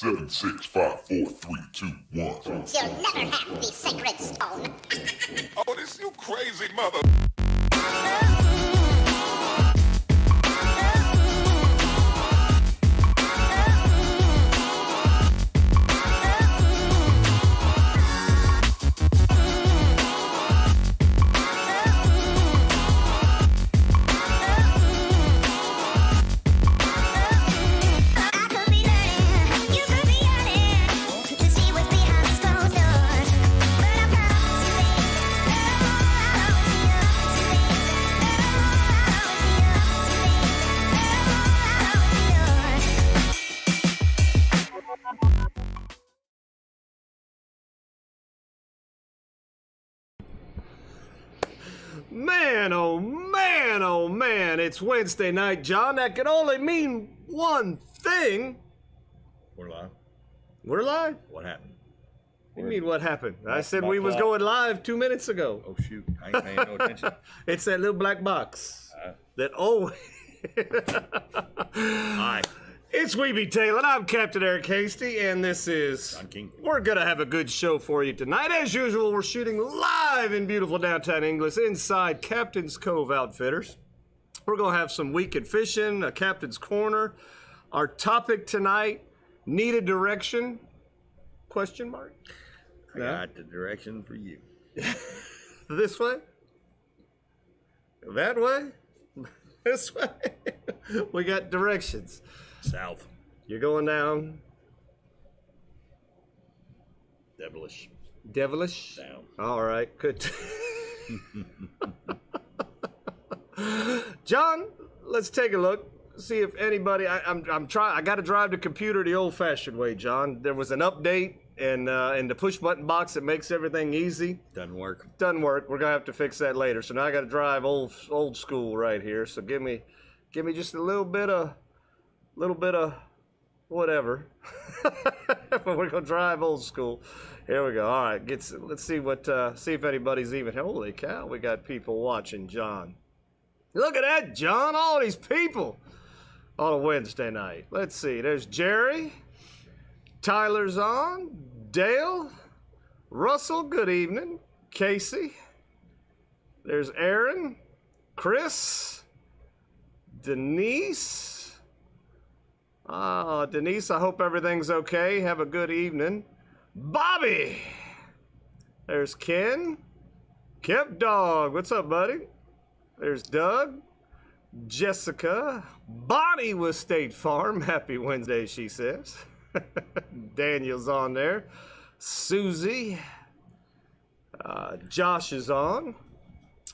7, 6, 5, 4, 3, 2, 1. You'll never have the sacred stone. Oh, this you crazy mother. Man, oh man, oh man, it's Wednesday night, John. That can only mean one thing. We're live. We're live? What happened? What do you mean what happened? I said we was going live 2 minutes ago. Oh shoot, I ain't paying no attention. It's that little black box that always... Hi. It's Weeby Tailin. I'm Captain Eric Hasty, and this is... John King. We're going to have a good show for you tonight. As usual, we're shooting live in beautiful downtown Inglis inside Captain's Cove Outfitters. We're going to have some weekend fishing, a Captain's Corner. Our topic tonight, needed direction? Question mark? I got the direction for you. This way? That way? This way? We got directions. South. You're going down? Devilish. Devilish? Down. All right, good. John, let's take a look. See if anybody. I'm trying. I got to drive the computer the old-fashioned way, John. There was an update in the push-button box that makes everything easy. Doesn't work. Doesn't work. We're gonna have to fix that later. So now I got to drive old school right here. So give me just a little bit of whatever. But we're gonna drive old school. Here we go. All right, let's see if anybody's even. Holy cow, we got people watching, John. Look at that, John, all these people on a Wednesday night. Let's see, there's Jerry, Tyler's on, Dale, Russell, good evening, Casey, there's Aaron, Chris, Denise. Denise, I hope everything's okay. Have a good evening. Bobby. There's Ken. Kept Dog. What's up, buddy? There's Doug. Jessica. Bonnie with State Farm. Happy Wednesday, she says. Daniel's on there. Susie. Josh is on.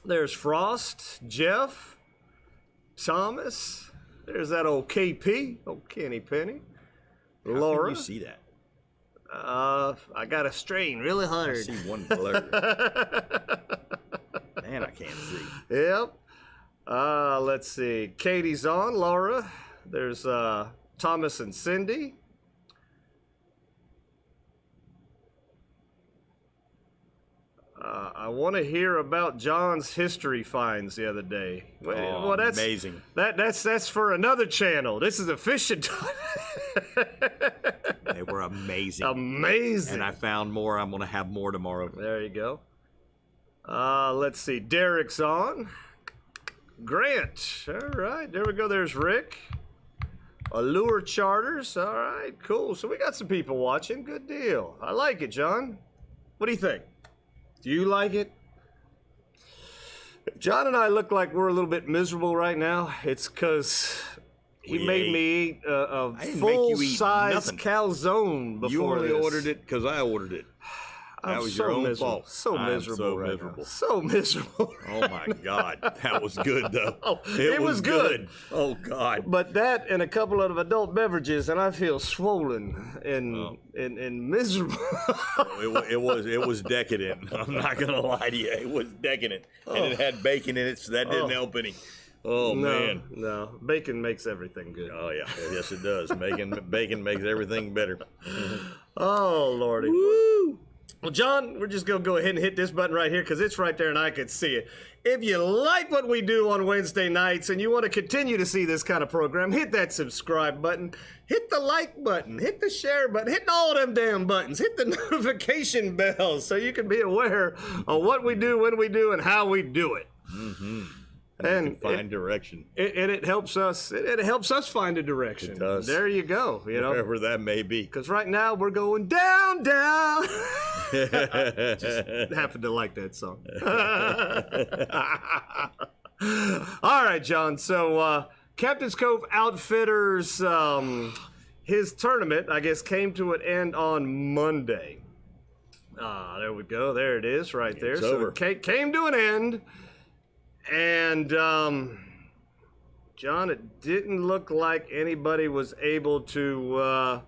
There's Frost. Jeff. Thomas. There's that old KP, old Kenny Penny. Laura. How can you see that? I got to strain really hard. I see one blur. Man, I can't see. Yep. Let's see. Katie's on. Laura. There's Thomas and Cindy. I want to hear about John's history finds the other day. Oh, well, that's amazing. That's for another channel. This is a fishing time. They were amazing. Amazing. And I found more. I'm going to have more tomorrow. There you go. Let's see. Derek's on. Grant. All right. There we go. There's Rick. Allure Charters. All right. Cool. So we got some people watching. Good deal. I like it, John. What do you think? Do you like it? If John and I look like we're a little bit miserable right now, it's because he made me eat a full-size calzone before You only this. ordered it because I ordered it. That was your own fault. So miserable right now. So miserable. Oh, my God. That was good, though. Oh, it was good. Oh, God. But that and a couple of adult beverages, and I feel swollen and miserable. It was decadent. I'm not going to lie to you. It was decadent. And it had bacon in it, so that didn't help any. Oh, man. No. Bacon makes everything good. Oh, yeah. Yes, it does. Bacon makes everything better. Oh, Lordy. Woo! Well, John, we're just going to go ahead and hit this button right here because it's right there and I can see it. If you like what we do on Wednesday nights and you want to continue to see this kind of program, hit that subscribe button, hit the like button, hit the share button, hit all them damn buttons, hit the notification bell so you can be aware of what we do, when we do, and how we do it. Mm-hmm. And find direction. It helps us. It helps us find a direction. It does. There you go. You know, wherever that may be. because right now we're going down, down. Just happened to like that song. All right, John. So Captain's Cove Outfitters, his tournament, I guess, came to an end on Monday. There we go. There it is, right there. It's so over. it came to an end. And, John, it didn't look like anybody was able to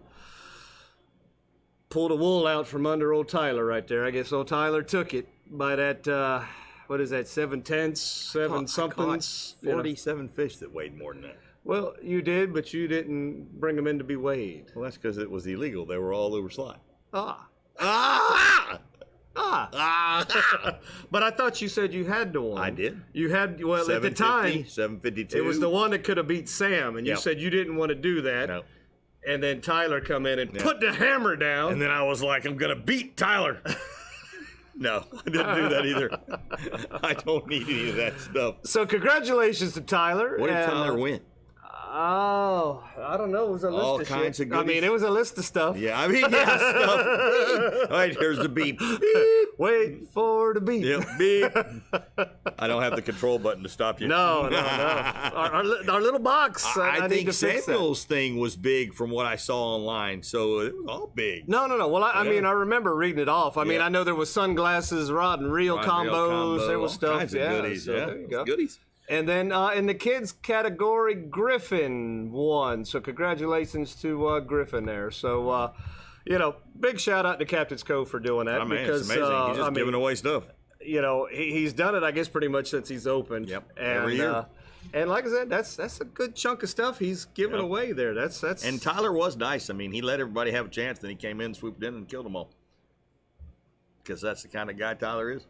pull the wool out from under old Tyler right there. I guess old Tyler took it by that, what is that, 7/10, 7-somethings? 47 fish that weighed more than that. Well, you did, but you didn't bring them in to be weighed. Well, that's because it was illegal. They were all over slide. But I thought you said you had the one. I did. You had, well, at the time, 752. it was the one that could have beat Sam, and you Yep. said you didn't want to do that. No. And then Tyler come in and put the hammer down. And then I was like, I'm going to beat Tyler. No, I didn't do that either. I don't need any of that stuff. So congratulations to Tyler. What did Tyler win? Oh, I don't know. It was a list All of kinds shit. of goodies. I mean, it was a list of stuff. Yeah, I mean, yeah, stuff. All right, here's the beep. Beep. Wait for the beep. Yep, beep. I don't have the control button to stop you. No. Our little box. I need think to fix that. Samuel's thing was big from what I saw online, so it was all big. No. Well, I mean, I remember reading it off. I mean, Yeah. I know there was sunglasses, rod and reel combos. There was all stuff. kinds of Yeah, goodies. so Yeah, there you go. goodies. And then in the kids category, Griffin won. So congratulations to Griffin there. So, big shout out to Captain's Cove for doing that. I mean, because, it's amazing. He's just giving away stuff. He's done it, I guess, pretty much since he's opened. Yep, And, every year. And like I said, that's a good chunk of stuff he's giving Yep. away there. That's And Tyler was nice. I mean, he let everybody have a chance. Then he came in, swooped in, and killed them all. Because that's the kind of guy Tyler is.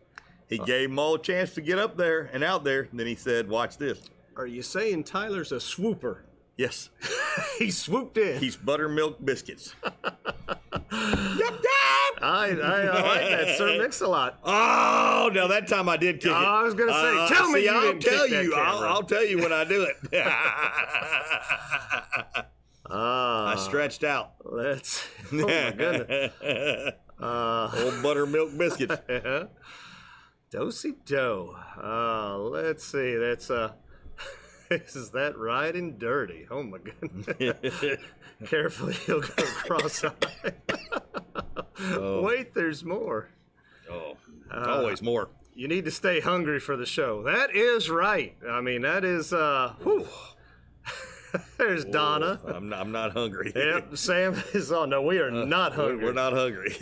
He gave them all a chance to get up there and out there. And then he said, watch this. Are you saying Tyler's a swooper? Yes. He swooped in. He's buttermilk biscuits. I like that, Sir Mix-a-Lot. Oh, no, that time I did kick it. I was gonna say, tell me you I'll didn't tell kick that you. camera. I'll tell you when I do it. I stretched out. That's, oh my goodness. Old buttermilk biscuits. Do-si-do. Let's see. That's is that riding dirty? Oh my goodness. Carefully, you'll go cross-eyed. Oh. Wait, there's more. Oh, always more. You need to stay hungry for the show. That is right. I mean, that is, whew. There's Donna. I'm not hungry. Yep, Sam is on. No, we are not hungry. We're not hungry.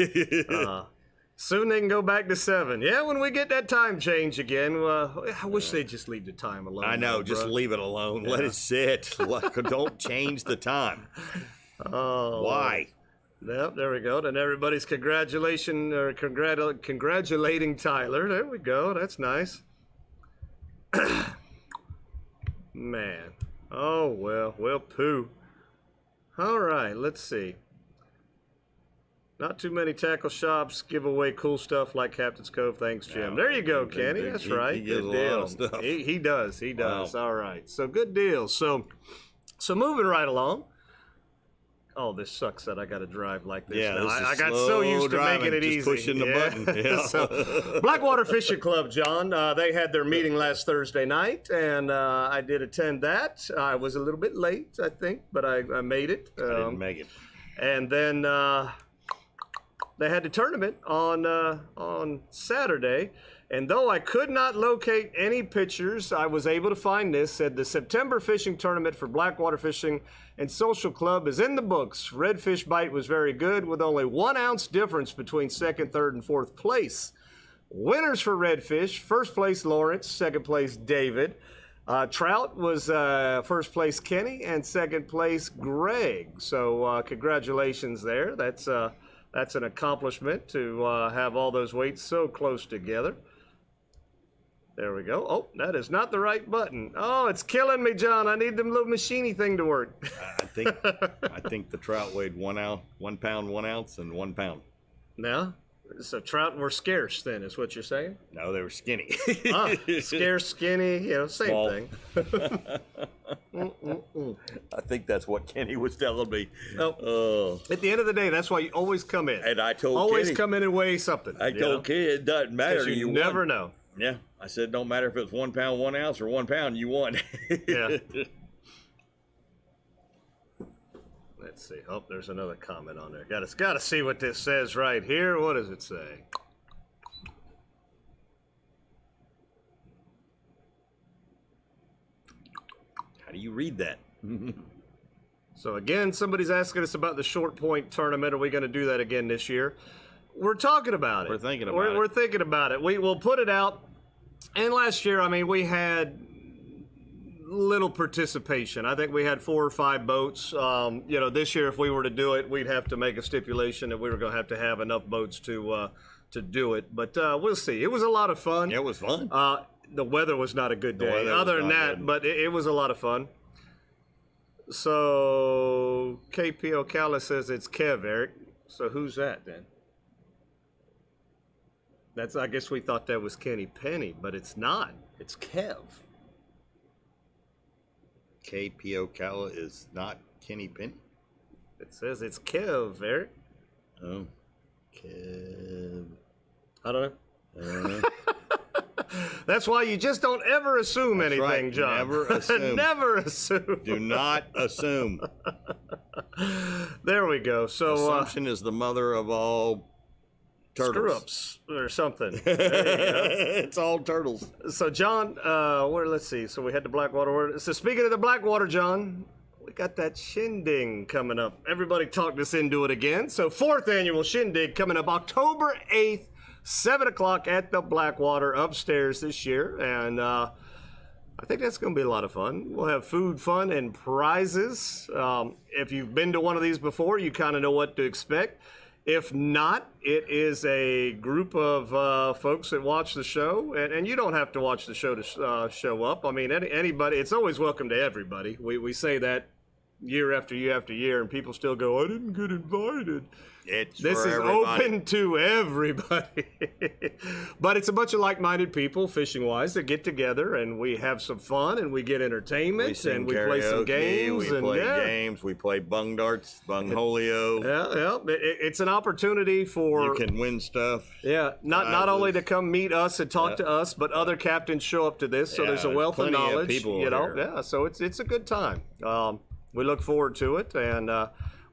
Soon they can go back to 7. Yeah, when we get that time change again. I wish they'd just leave the time alone. I know. Just bruh. leave it alone. Let it sit. Don't change the time. Oh, Why? Yep, there we go. And everybody's congratulating Tyler. There we go. That's nice. Man. Oh, well, poo. All right, let's see. Not too many tackle shops give away cool stuff like Captain's Cove. Thanks, Jim. There you go, Kenny. That's right. He gives Good a lot deal. of stuff. He does. Wow. All right. So good deal. So moving right along. Oh, this sucks that I got to drive like this. Yeah, now. this is I got so slow used to driving, making it just easy. pushing the button. Yeah. So, Blackwater Fishing Club, John. They had their meeting last Thursday night, and I did attend that. I was a little bit late, I think, but I made it. I didn't make it. And then they had the tournament on Saturday. And though I could not locate any pictures, I was able to find this. Said the September fishing tournament for Blackwater Fishing and Social Club is in the books. Redfish bite was very good with only 1 ounce difference between second, third, and fourth place. Winners for redfish: first place Lawrence, second place David. Trout was first place Kenny and second place Greg. So congratulations there. That's That's an accomplishment to have all those weights so close together. There we go. Oh, that is not the right button. Oh, it's killing me, John. I need them little machiney thing to work. I think the trout weighed 1 pound, 1 ounce, and 1 pound. No? So trout were scarce then, is what you're saying? No, they were skinny. Scarce, skinny, same Small. thing. I think that's what Kenny was telling me. Oh. At the end of the day, that's why you always come in. And I told always Kenny, come in and weigh something. I told Kenny it doesn't matter. 'Cause you You never won. know. Yeah, I said don't matter if it's 1 pound, 1 ounce, or 1 pound. You won. Yeah. Let's see. Oh, there's another comment on there. Got to see what this says right here. What does it say? How do you read that? So again, somebody's asking us about the short point tournament. Are we going to do that again this year? We're talking about it. We're thinking about it. We're thinking about it. We will put it out. And last year, I mean, we had little participation. I think we had 4 or 5 boats. This year, if we were to do it, we'd have to make a stipulation that we were going to have enough boats to do it. But we'll see. It was a lot of fun. It was fun. The weather was not a good day. Other than that, but it was a lot of fun. So KP Ocala says it's Kev, Eric. So who's that then? I guess we thought that was Kenny Penny, but it's not. It's Kev. KP Ocala is not Kenny Penny? It says it's Kev, Eric. Oh. Kev. I don't know. That's why you just don't ever assume anything, right. John. Never assume. Never assume. Do not assume. There we go. So Assumption is the mother of all turtles. screw-ups or something. It's all turtles. So John, let's see. So we had the Blackwater. So speaking of the Blackwater, John, we got that shindig coming up. Everybody talked us into it again. So 4th annual shindig coming up October 8th, 7 o'clock at the Blackwater upstairs this year. And I think that's going to be a lot of fun. We'll have food, fun, and prizes. If you've been to one of these before, you kind of know what to expect. If not, it is a group of folks that watch the show, and you don't have to watch the show to show up. I mean, anybody, it's always welcome to everybody. We say that year after year after year, and people still go, I didn't get invited. This is open to everybody. But it's a bunch of like-minded people, fishing-wise, that get together, and we have some fun, and we get entertainment, and we play some games. We play games. We play bung darts, bung holio. Yeah. It's an opportunity for... You can win stuff. Yeah, not only to come meet us and talk to us, but other captains show up to this, so there's a wealth of knowledge. People Yeah, so it's a good time. We look forward to it, and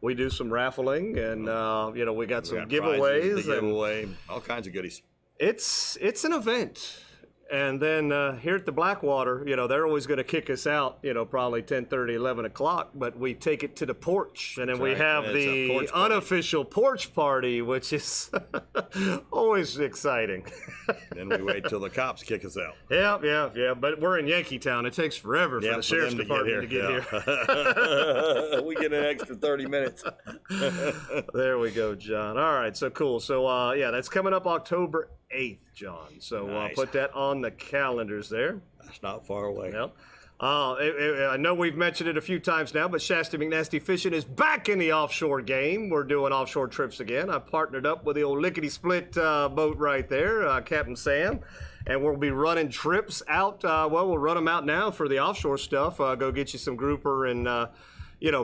we do some raffling, and we got some giveaways, and all kinds of goodies. It's an event. And then here at the Blackwater, they're always going to kick us out, probably 10:30, 11 o'clock, but we take it to the porch, and then we have the unofficial porch party, which is always exciting. Then we wait till the cops kick us out. Yeah, but we're in Yankee Town. It takes forever for the sheriff's department to get here. We get an extra 30 minutes. There we go, John. All right, so cool. So, that's coming up October 8th, John. So Nice. put that on the calendars there. That's not far away. Yep. I know we've mentioned it a few times now, but Shasta McNasty Fishing is back in the offshore game. We're doing offshore trips again. I partnered up with the old lickety-split boat right there, Captain Sam, and we'll be running trips out. We'll run them out now for the offshore stuff. Go get you some grouper and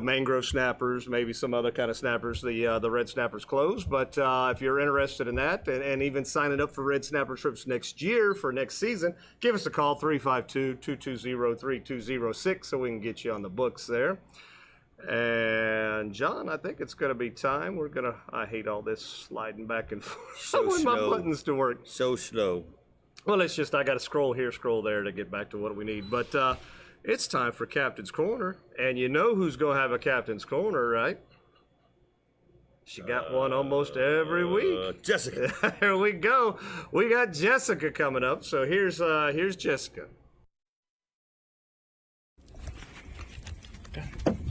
mangrove snappers, maybe some other kind of snappers. The red snapper's closed, but if you're interested in that and even signing up for red snapper trips next year for next season, give us a call, 352-220-3206, so we can get you on the books there. And John, I think it's going to be time. I hate all this sliding back and forth. I want my buttons to work. So slow. Well, it's just I got to scroll here, scroll there to get back to what we need. But it's time for Captain's Corner. And you know who's going to have a Captain's Corner, right? She got one almost every week. Jessica. There we go. We got Jessica coming up. So here's Jessica.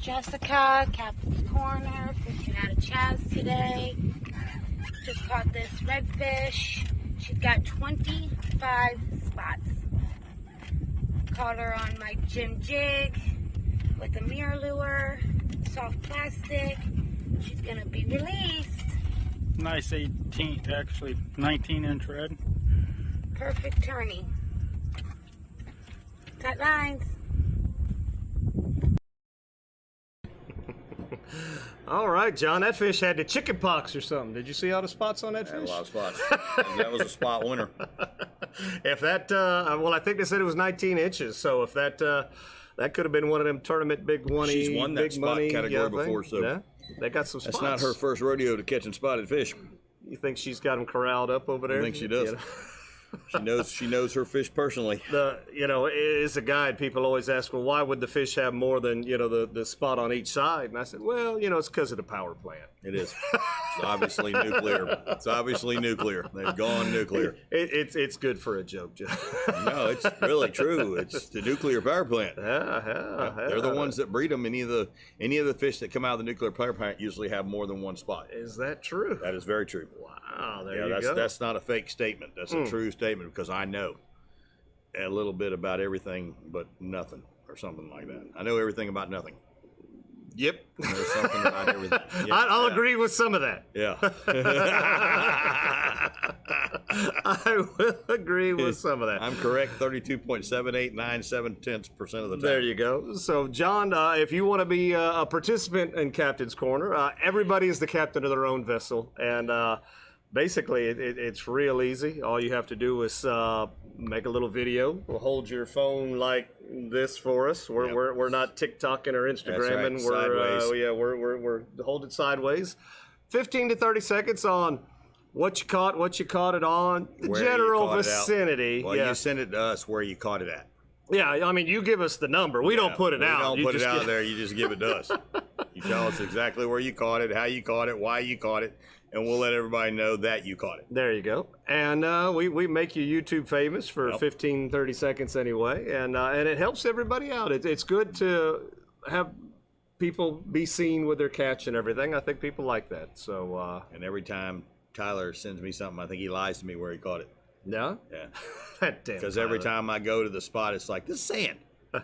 Jessica, Captain's Corner, fishing out of Chaz today. Just caught this redfish. She's got 25 spots. Caught her on my gym jig with a mirror lure, soft plastic. She's gonna be released. Nice 18, actually 19-inch red. Perfect turning. Cut lines. All right, John, that fish had the chicken pox or something. Did you see all the spots on that Had a fish? lot of spots. That was a spot winner. If that, well, I think they said it was 19 inches. So if that, that could have been one of them tournament big money, She's won that big spot money category thing. before, so Yeah, they got some spots. That's not her first rodeo to catching spotted fish. You think she's got them corralled up over there? I think she does. You know? She knows her fish personally. You know, as a guide, people always ask, well, why would the fish have more than, you know, the spot on each side? And I said, well, you know, it's because of the power plant. It is. It's obviously nuclear. It's obviously nuclear. They've gone nuclear. It's good for a joke, Joe. No, it's really true. It's the nuclear power plant. Yeah. They're the ones that breed them. Any of the fish that come out of the nuclear power plant usually have more than one spot. Is that true? That is very true. Wow, there you that's go. that's not a fake statement. That's a true statement because I know a little bit about everything but nothing or something like that. I know everything about nothing. Yep. There's something about everything. Yeah, I'll yeah. agree with some of that. Yeah. I will agree with some of that. I'm correct 32.7897% of the time. There you go. So, John, if you want to be a participant in Captain's Corner, everybody is the captain of their own vessel. And basically, it's real easy. All you have to do is make a little video. We'll hold your phone like this for us. We're not TikToking or Instagramming. That's right. Sideways. We're hold it sideways. 15 to 30 seconds on what you caught it on, the Where you general caught it out. vicinity. Well, you send it to us where you caught it at. Yeah, I mean, you give us the number. We don't put it out. We don't put it just out there. You just give it to us. You tell us exactly where you caught it, how you caught it, why you caught it, and we'll let everybody know that you caught it. There you go. And we make you YouTube famous for 15, 30 seconds anyway. And it helps everybody out. It's good to have people be seen with their catch and everything. I think people like that. So And every time Tyler sends me something, I think he lies to me where he caught it. no? Yeah. That damn Because every Tyler. time I go to the spot, it's like, this is sand. Oh,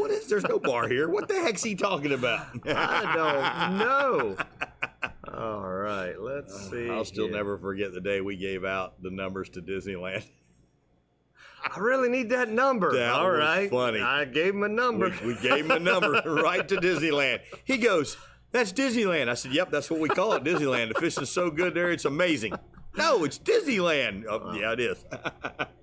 what is? There's no bar here. What the heck's he talking about? I don't know. All right, let's see. I'll still here. never forget the day we gave out the numbers to Disneyland. I really need that number. That All was right. funny. I gave him a number. We gave him a number right to Disneyland. He goes, that's Disneyland. I said, yep, that's what we call it, Disneyland. The fishing's so good there, it's amazing. No, it's Disneyland. Oh, yeah, it is.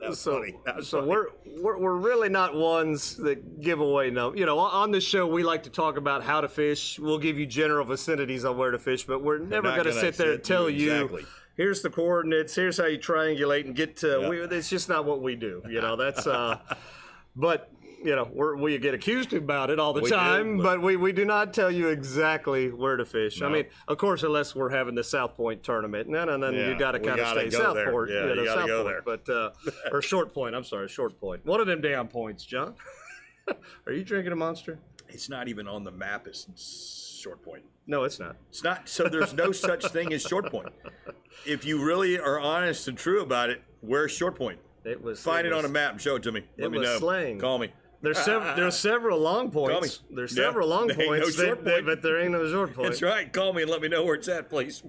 That's funny. That's So funny. we're really not ones that give away numbers. You know, on the show we like to talk about how to fish. We'll give you general vicinities on where to fish, but we're never not going to gonna sit there and sit tell you you. exactly. Here's the coordinates. Here's how you triangulate and get to. Yeah. It's just not what we do. You know, that's. But you know, we get accused about it all the We do, time, but- but we do not tell you exactly where to fish. I No. mean, of course, unless we're having the South Point tournament, and then Yeah, you got to we kind of gotta stay go there. Southport. Yeah, you gotta South go Point, there. But or Short Point. I'm sorry, Short Point. One of them damn points, John. Are you drinking a Monster? It's not even on the map. It's Short Point. No, it's not. It's not. So there's no such thing as Short Point. If you really are honest and true about it, where's Short Point? It was. Find it on a map and show it to me. Let me was know. slang. Call me. There's several long points. me. There's Yeah. several long There ain't no points, short point. but there ain't no short point. That's right. Call me and let me know where it's at, please.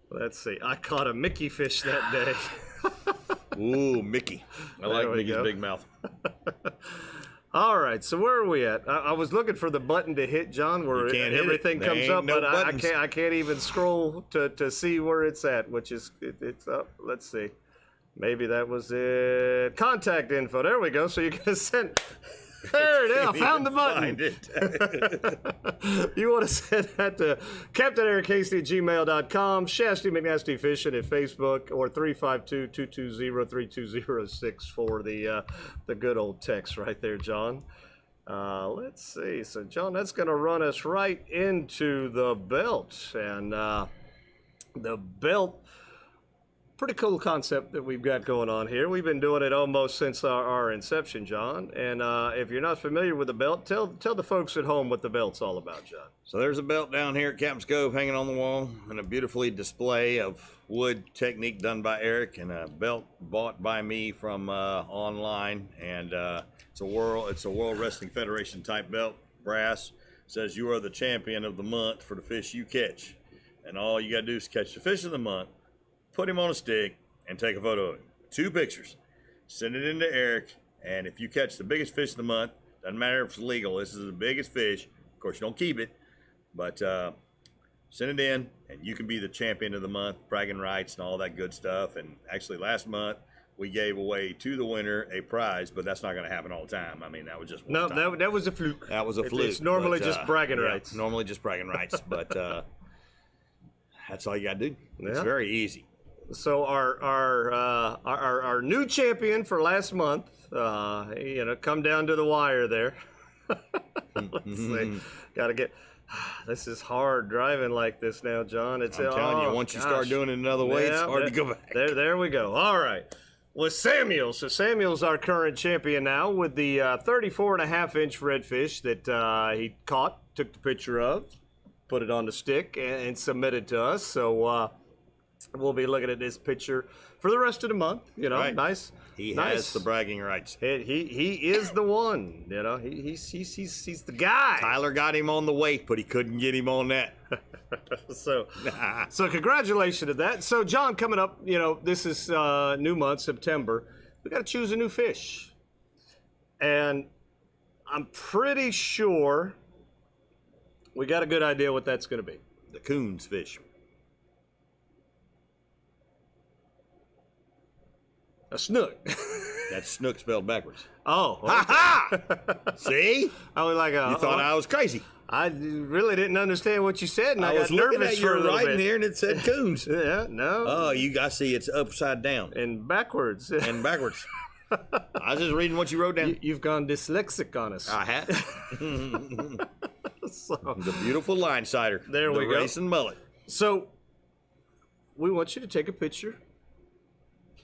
Let's see. I caught a Mickey fish that day. Ooh, Mickey. I like we Mickey's go. big mouth. All right, so where are we at? I was looking for the button to hit, John, where You can't hit it. everything There comes ain't up, no but buttons. I can't even scroll to see where it's at, which is it's up. Let's see. Maybe that was it. Contact info. There we go. So you're gonna send. There it is. I found the button. Find it. You want to send that to CaptainEricCasey@gmail.com, Shasty McNasty Fishing at Facebook, or 352-220-3206 for the good old text right there, John. Let's see. So, John, that's going to run us right into the belt. And the belt pretty cool concept that we've got going on here. We've been doing it almost since our inception, John. And if you're not familiar with the belt, tell the folks at home what the belt's all about, John. So there's a belt down here at Captain's Cove hanging on the wall, and a beautifully display of wood technique done by Eric, and a belt bought by me from online. And it's a World Wrestling Federation type belt, brass. Says you are the champion of the month for the fish you catch. And all you gotta do is catch the fish of the month, put him on a stick, and take a photo of him. 2 pictures. Send it in to Eric, and if you catch the biggest fish of the month, doesn't matter if it's legal, this is the biggest fish. Of course, you don't keep it, but send it in, and you can be the champion of the month, bragging rights and all that good stuff. And actually, last month, we gave away to the winner a prize, but that's not going to happen all the time. I mean, that was just one time. That was a fluke. That was a fluke. It's normally just bragging rights. Normally just bragging rights, but that's all you got to do. It's Yeah. very easy. So our new champion for last month, come down to the wire there. Let's see. Gotta get. This is hard driving like this now, John. I'm telling you, once you start doing it another way, it's hard to go back. There we go. All right. With Samuel. So Samuel's our current champion now with the 34.5-inch redfish that he caught, took the picture of, put it on the stick, and submitted to us. So we'll be looking at this picture for the rest of the month. Right. Nice. He nice. has the bragging rights. He is the one. He's the guy. Tyler got him on the weight, but he couldn't get him on that. So congratulations to that. So John, coming up, this is new month, September. We got to choose a new fish, and I'm pretty sure we got a good idea what that's going to be. The coons fish. A snook. That's snook spelled backwards. Oh. Ha ha! See? I was like, You thought I was crazy. I really didn't understand what you said, and I was got looking nervous at for a your little writing bit. here, and it said coons. Yeah, no. Oh, I see. It's upside down And backwards. and backwards. I was just reading what you wrote down. You've gone dyslexic on us. I have. So, The beautiful line cider. There we the go. racing mullet. so we want you to take a picture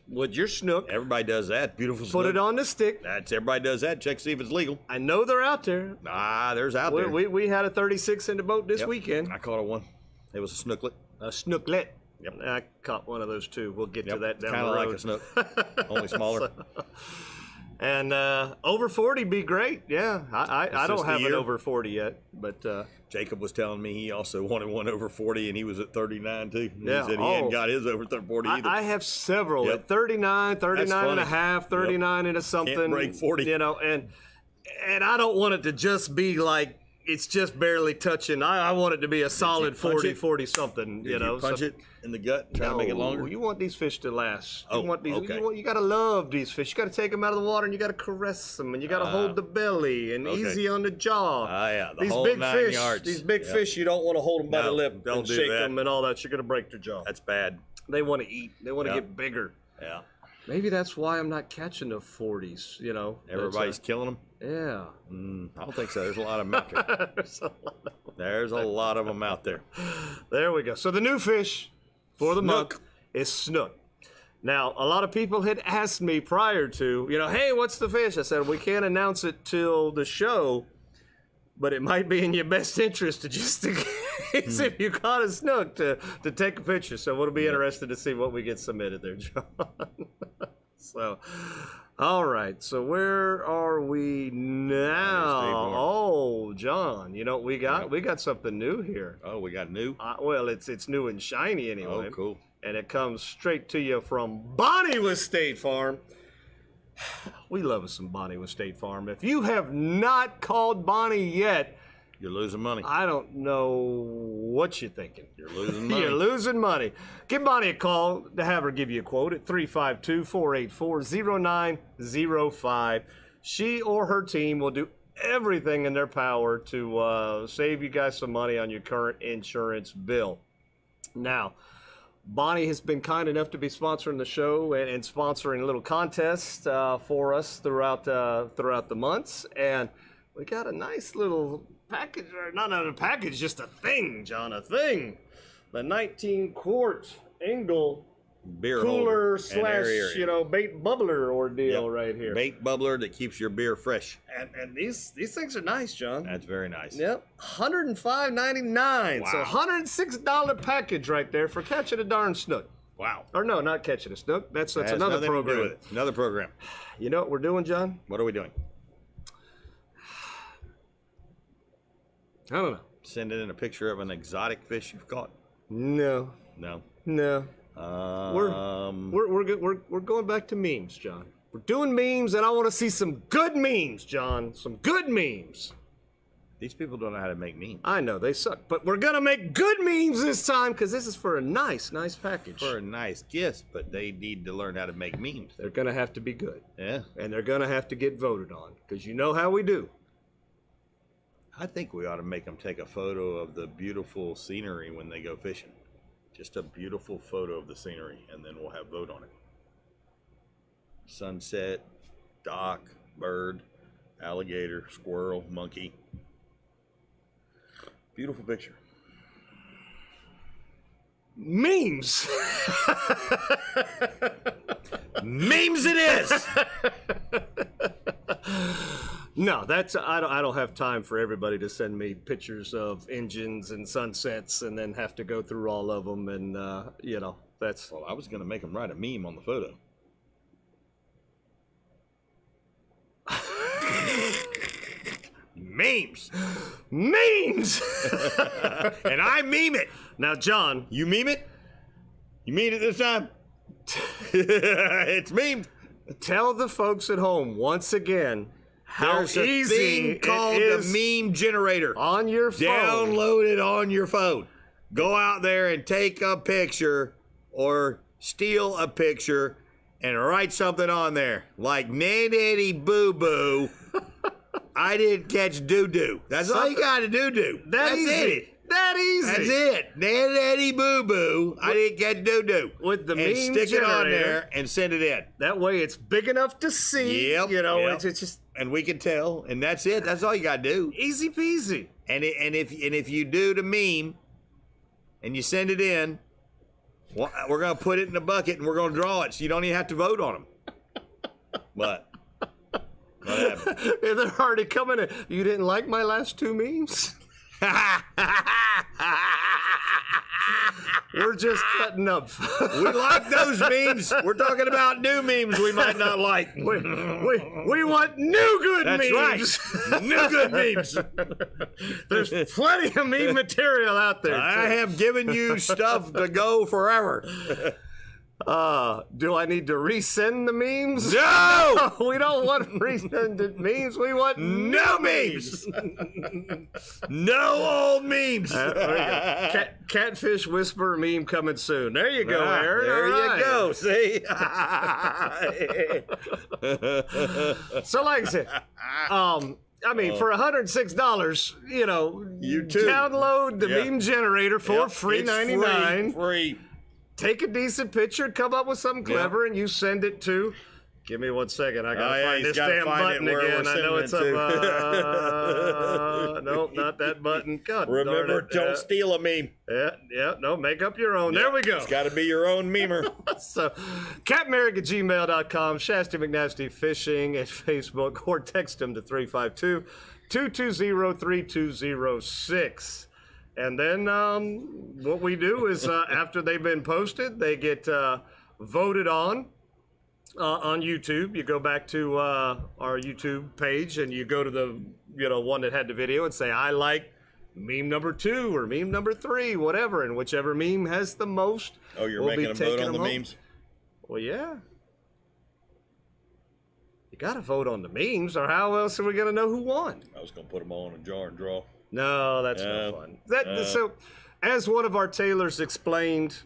with your snook, Everybody does that. Beautiful put snook. it on the stick. Everybody does that. Check see if it's legal. I know they're out there. There's out there. We had a 36 in the boat this Yep. weekend. I caught one. It was a snooklet. A snooklet. Yep. I caught one of those too. We'll get to that down Kind the of road. like a snook, only smaller. And over 40 be great. Yeah, I just don't the have an year. over 40 yet, but Jacob was telling me he also wanted one over 40, and he was at 39 too. And Yeah. He said he hadn't got his over 40 either. I have several Yep. at 39, 39 and a funny. half, 39 and a something. break 40. And I don't want it to just be like it's just barely touching. I want it to be a solid punch 40, it? 40 something. Did you punch it in the gut and try to make it longer? You want these fish to last. Oh, you want these. okay. You got to love these fish. You got to take them out of the water and you got to caress them and you got to hold the belly and okay. easy on the jaw. Yeah, the these whole big 9 fish. yards. These big Yep. fish, you don't want to hold them by the No, lip don't and do shake that. them and all that. You're gonna break their jaw. That's bad. They want to eat. They want to Yep. get bigger. Yeah. Maybe that's why I'm not catching the 40s. Everybody's killing them. Yeah. I don't think so. There's a lot of them out there. There's a lot of them out there. There we go. So the new fish for the Snook. month is snook. Now, a lot of people had asked me prior to, hey, what's the fish? I said, we can't announce it till the show, but it might be in your best interest to just in case if you caught a snook to take a picture. So we'll be interested to see what we get submitted there, John. So, all right. So where are we now? Oh, John, you know what we got? Yep. We got something new here. Oh, we got new. Well, it's new and shiny anyway. Oh, cool. And it comes straight to you from Bonnie with State Farm. We love us some Bonnie with State Farm. If you have not called Bonnie yet, You're losing money. I don't know what you're thinking. You're losing money. You're losing money. Give Bonnie a call to have her give you a quote at 352-484-0905. She or her team will do everything in their power to save you guys some money on your current insurance bill. Now, Bonnie has been kind enough to be sponsoring the show and sponsoring little contests for us throughout the months. And we got a nice little package, or not a package, just a thing, John, a thing. The 19-quart Engel beer cooler holder and area. / bait bubbler ordeal Yep. right here. Bait bubbler that keeps your beer fresh. And these things are nice, John. That's very nice. Yep, $105.99. Wow. So $106 package right there for catching a darn snook. Wow. Or no, not catching a snook. That's Has another nothing to do program. with it. Another program. You know what we're doing, John? What are we doing? I don't know. Sending in a picture of an exotic fish you've caught? No, No. no. We're going back to memes, John. We're doing memes, and I want to see some good memes, John. Some good memes. These people don't know how to make memes. I know they suck, but we're gonna make good memes this time because this is for a nice package. For a nice gift, but they need to learn how to make memes. They're gonna have to be good, Yeah. and they're gonna have to get voted on because you know how we do. I think we ought to make them take a photo of the beautiful scenery when they go fishing. Just a beautiful photo of the scenery, and then we'll have vote on it. Sunset, dock, bird, alligator, squirrel, monkey. Beautiful picture. Memes. Memes it is! No, that's I don't have time for everybody to send me pictures of engines and sunsets and then have to go through all of them and that's Well, I was going to make them write a meme on the photo. Memes! memes. And I meme it! Now, John, You meme it? You meme it this time? It's memed. tell the folks at home once again how There's a easy thing called it is the meme generator. on your phone. Download it on your phone. Go out there and take a picture or steal a picture and write something on there. Like Nanny Boo Boo. I didn't catch doo doo. That's all you got to do. That's easy. it. That easy. That's it. Nanny Boo Boo. I didn't catch doo doo. With the and meme stick it on generator. there and send it in. That way it's big enough to see. Yep, yep. It's just And we can tell. And that's it. That's all you got to do. easy peasy. And if you do the meme and you send it in, we're going to put it in a bucket and we're going to draw it so you don't even have to vote on them. What happened? They're already coming in. You didn't like my last two memes? We're just cutting up. We like those memes. We're talking about new memes we might not like. we want new good That's memes. right. New good memes. There's plenty of meme material out there. I too. have given you stuff to go forever. Do I need to resend the memes? No! We don't want resended memes. We want No memes. No old memes. There you go. Catfish whisper meme coming soon. There you go, Aaron. There All right. you go. See? So, like I said, for $106, You too. download the Yeah. meme generator for Yep, free it's 99. Free. Take a decent picture, come up with something clever, and you send it to. Give me 1 second. I gotta find he's this gotta damn find it button where again. we're I know sending it's it up. Nope, not that button. God darn Remember, it. don't steal a meme. No, make up your own. There we go. It's got to be your own memer. So, CaptAmeric@gmail.com, Shasty McNasty Fishing at Facebook, or text them to 352-220-3206. And then what we do is after they've been posted, they get voted on YouTube. You go back to our YouTube page and you go to the one that had the video and say, I like meme number 2 or meme number 3, whatever. And whichever meme has the most, Oh, you're we'll be making a vote taking on the them home. memes? Well, yeah. You got to vote on the memes, or how else are we going to know who won? I was going to put them all in a jar and draw. No, that's no fun. So, as one of our tailors explained,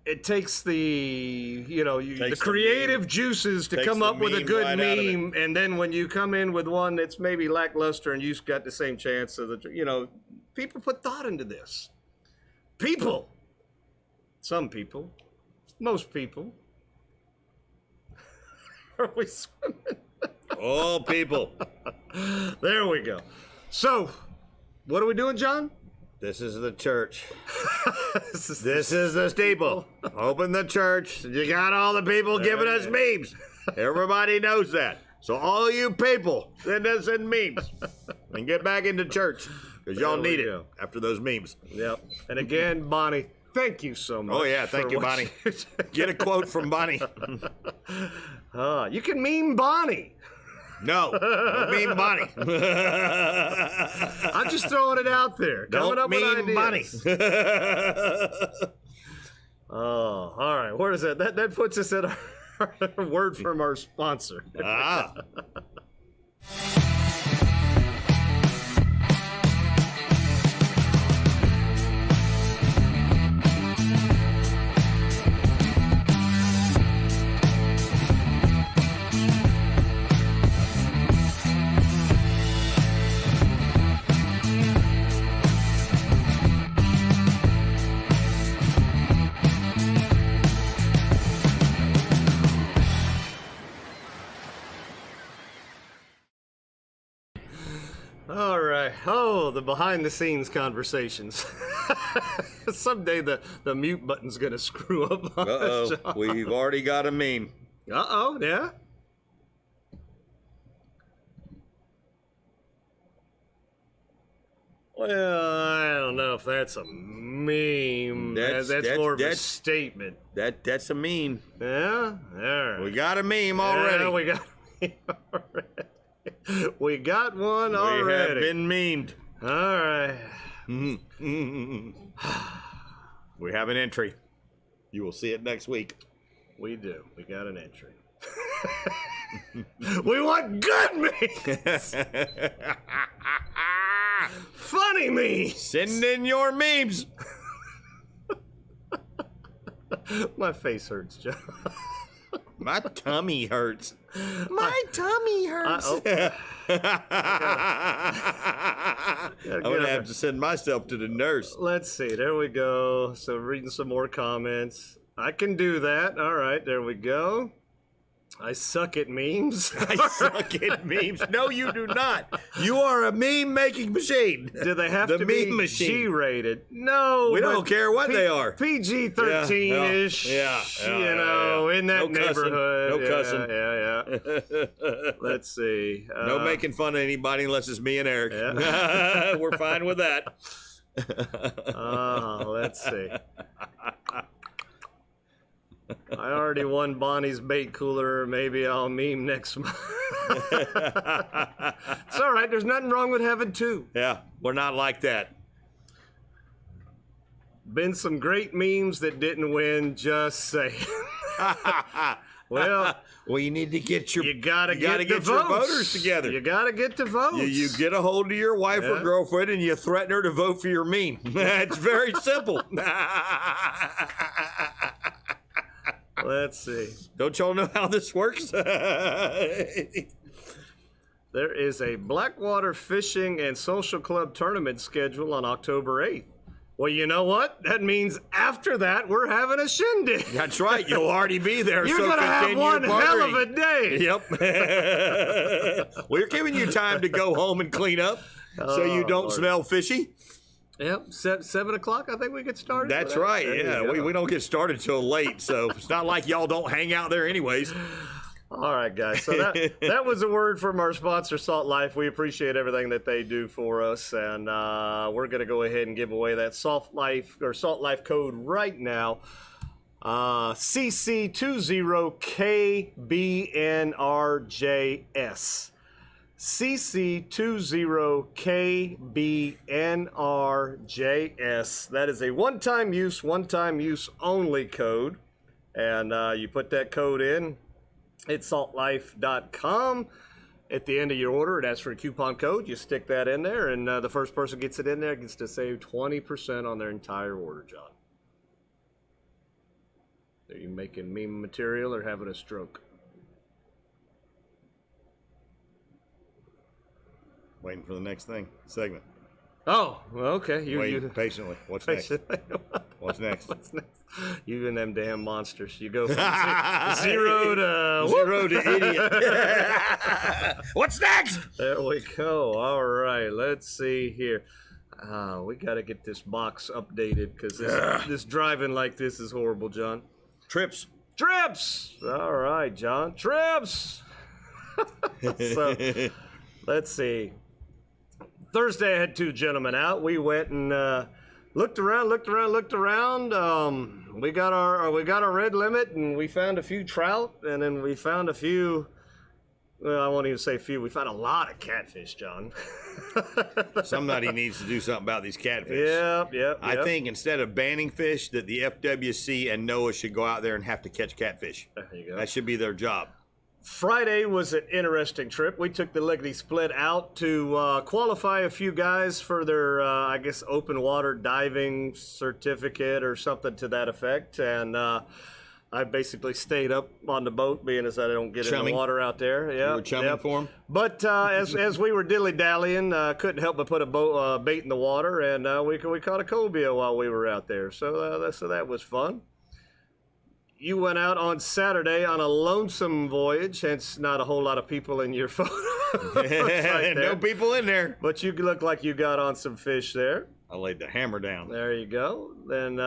it takes the the creative juices to Takes come the up with a meme good right out of it. meme, and then when you come in with one that's maybe lackluster, and you've got the same chance of people put thought into this. Some people, most people. Are we swimming? Oh, people. There we go. So, what are we doing, John? This is the church. This is the steeple. Open the church. You got all the people giving us memes. Everybody knows that. So all you people, send us in memes. And get back into church. Because y'all need it after those memes. Yep. And again, Bonnie, thank you so much. Oh, yeah. Thank you, Bonnie. Get a quote from Bonnie. You can meme Bonnie. No, don't meme Bonnie. I'm just throwing it out there. Coming up Don't with meme Bonnie. Oh, all right. Where is that? That puts us at our word from our sponsor. Ah. All right. Oh, the behind-the-scenes conversations. Someday the mute button's gonna screw up on us, John. We've already got a meme. Uh-oh, yeah? Well, I don't know if that's a meme. That's more of a statement. That's a meme. Yeah? All right. We got a meme already. Yeah, we got a meme already. We got one already. We have been memed. All right. We have an entry. You will see it next week. We do. We got an entry. We want good memes. Funny memes. Send in your memes. My face hurts, John. My tummy hurts. My tummy hurts. I'm gonna have to send myself to the nurse. Let's see. There we go. So reading some more comments. I can do that. All right. There we go. I suck at memes. I suck at memes. No, you do not. You are a meme-making machine. Do they have the to meme be machine. G-rated? No. We don't care what they are. PG-13-ish. Yeah. In that No cussing. neighborhood. No cussing. Yeah. Let's see. No making fun of anybody unless it's me and Eric. Yeah. We're fine with that. Let's see. I already won Bonnie's bait cooler. Maybe I'll meme next month. It's all right. There's nothing wrong with having two. Yeah, we're not like that. Been some great memes that didn't win. Just saying. Well, you need to get your you gotta get your voters together. You gotta get the votes. You get a hold of your wife or girlfriend and you threaten her to vote for your meme. It's very simple. Let's see. Don't y'all know how this works? There is a Blackwater Fishing and Social Club tournament scheduled on October 8th. Well, you know what? That means after that, we're having a shindig. That's right. You'll already be there. You're going to have one hell of a day. Yep. We're giving you time to go home and clean up so you don't smell fishy. Yep, 7 o'clock, I think we get started. That's right, yeah. We don't get started till late, so it's not like y'all don't hang out there anyways. All right, guys. So that was a word from our sponsor, Salt Life. We appreciate everything that they do for us, and we're going to go ahead and give away that Salt Life code right now. CC20KBNRJS. CC20KBNRJS. That is a one-time use only code. And you put that code in at saltlife.com. At the end of your order, it asks for a coupon code. You stick that in there, and the first person gets it in there gets to save 20% on their entire order, John. Are you making meme material or having a stroke? Waiting for the next segment. Oh, well, okay. Wait patiently. What's next? What's next? What's next? You and them damn monsters. You go from zero to idiot. What's next? There we go. All right. Let's see here. We got to get this box updated because this driving like this is horrible, John. Trips. All right, John. Trips. So, let's see. Thursday, I had 2 gentlemen out. We went and looked around. We got our red limit, and we found a few trout, and then we found a few. Well, I won't even say few. We found a lot of catfish, John. Somebody needs to do something about these catfish. Yep. I think instead of banning fish, that the FWC and NOAA should go out there and have to catch catfish. There you go. That should be their job. Friday was an interesting trip. We took the Lickety Split out to qualify a few guys for their, I guess, open water diving certificate or something to that effect. And I basically stayed up on the boat, being as I don't get in the water out there. Yeah, you were chumming for them? But as we were dilly-dallying, couldn't help but put a bait in the water, and we caught a cobia while we were out there. So that was fun. You went out on Saturday on a lonesome voyage, hence not a whole lot of people in your photo. No people in there. But you look like you got on some fish there. I laid the hammer down. There you go. Then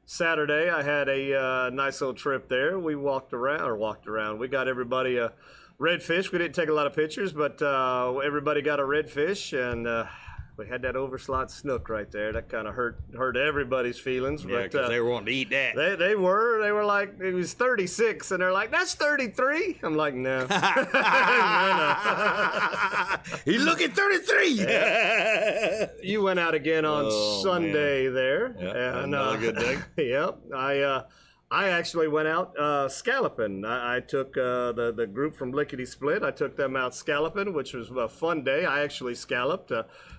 Saturday, I had a nice little trip there. We walked around. We got everybody a redfish. We didn't take a lot of pictures, but everybody got a redfish, and we had that overslot snook right there. That kind of hurt everybody's feelings. Yeah, because they were wanting to eat that. They were like, it was 36, and they're like, that's 33. I'm like, no. No. He's looking 33. Yeah. You went out again on Sunday there. Yep, and, another good day. Yep. I actually went out scalloping. I took the group from Lickety Split. I took them out scalloping, which was a fun day. I actually scalloped.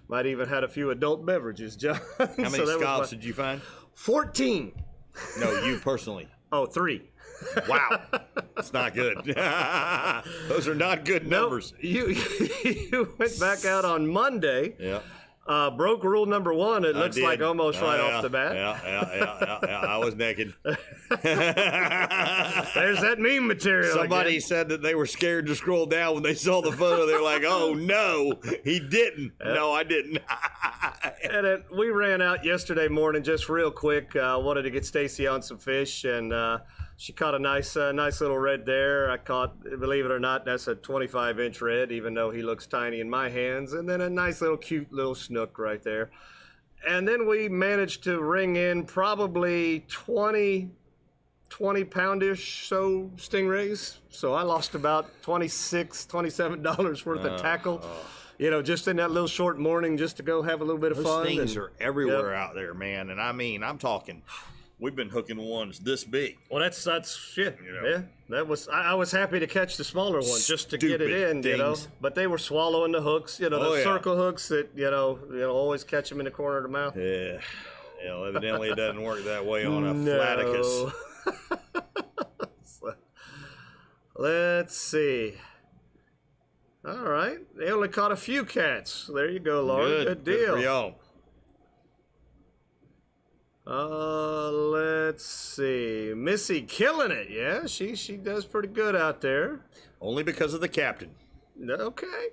Might even had a few adult beverages, John. How many scallops did you find? 14. No, you personally. Oh, 3. Wow. That's not good. Those are not good numbers. You went back out on Monday. Yeah. Broke rule number 1. It looks like almost right off the bat. Yeah. I was naked. There's that meme material. Somebody said that they were scared to scroll down when they saw the photo. They were like, "Oh no, he didn't." Yep. No, I didn't. And we ran out yesterday morning just real quick. Wanted to get Stacy on some fish, and she caught a nice little red there. I caught, believe it or not, that's a 25-inch red, even though he looks tiny in my hands. And then a nice little cute little snook right there. And then we managed to ring in probably 20 poundish so stingrays. So I lost about $27 worth of tackle. You know, just in that little short morning, just to go have a little bit of fun. Those things are everywhere out there, man. And I mean, I'm talking, we've been hooking ones this big. Well, that's shit. You know? Yeah, that was. I was happy to catch the smaller one just to get it in, you know. But they were swallowing the hooks, you know, the circle hooks that you know always catch them in the corner of the mouth. Yeah. Well, evidently it doesn't work that way on a flaticus. So, let's see. All right, they only caught a few cats. There you go, Laura. Good deal. Good for y'all. Let's see. Missy killing it. Yeah, she does pretty good out there. Only because of the captain. Okay.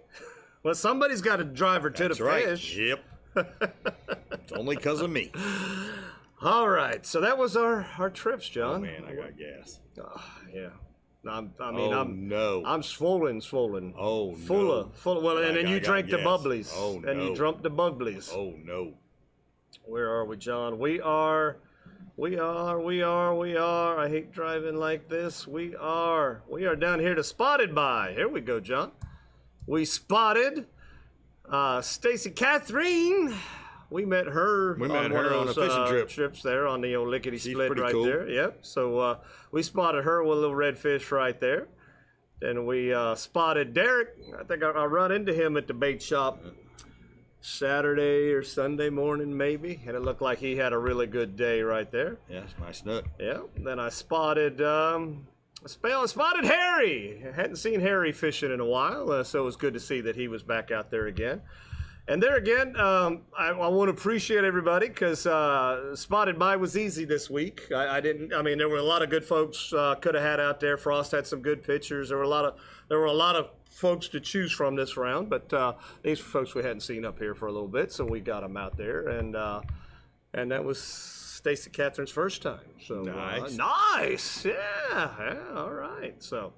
Well, somebody's got to drive her to the fish. Yep. It's only because of me. All right. So that was our trips, John. Oh, man, I got gas. Yeah. I'm swollen. Oh, full no. of. Well, and then you drank the bubblies. Oh, no. And you drunk the bubblies. Oh, no. Where are we, John? We are. I hate driving like this. We are down here to Spotted By. Here we go, John. We spotted Stacy Catherine. We met her on a fishing trips there on the old Lickety Split right cool. there. Yep. So we spotted her with a little redfish right there. Then we spotted Derek. I think I run into him at the bait shop Saturday or Sunday morning maybe, and it looked like he had a really good day right there. Yeah, it's nice nut. Yeah. Then I spotted Harry. I hadn't seen Harry fishing in a while, so it was good to see that he was back out there again. And there again, I want to appreciate everybody because Spotted By was easy this week. I mean, there were a lot of good folks could have had out there. Frost had some good pictures. There were a lot of folks to choose from this round, but these were folks we hadn't seen up here for a little bit, so we got them out there, and that was Stacy Catherine's first time. So nice, yeah, all right. So,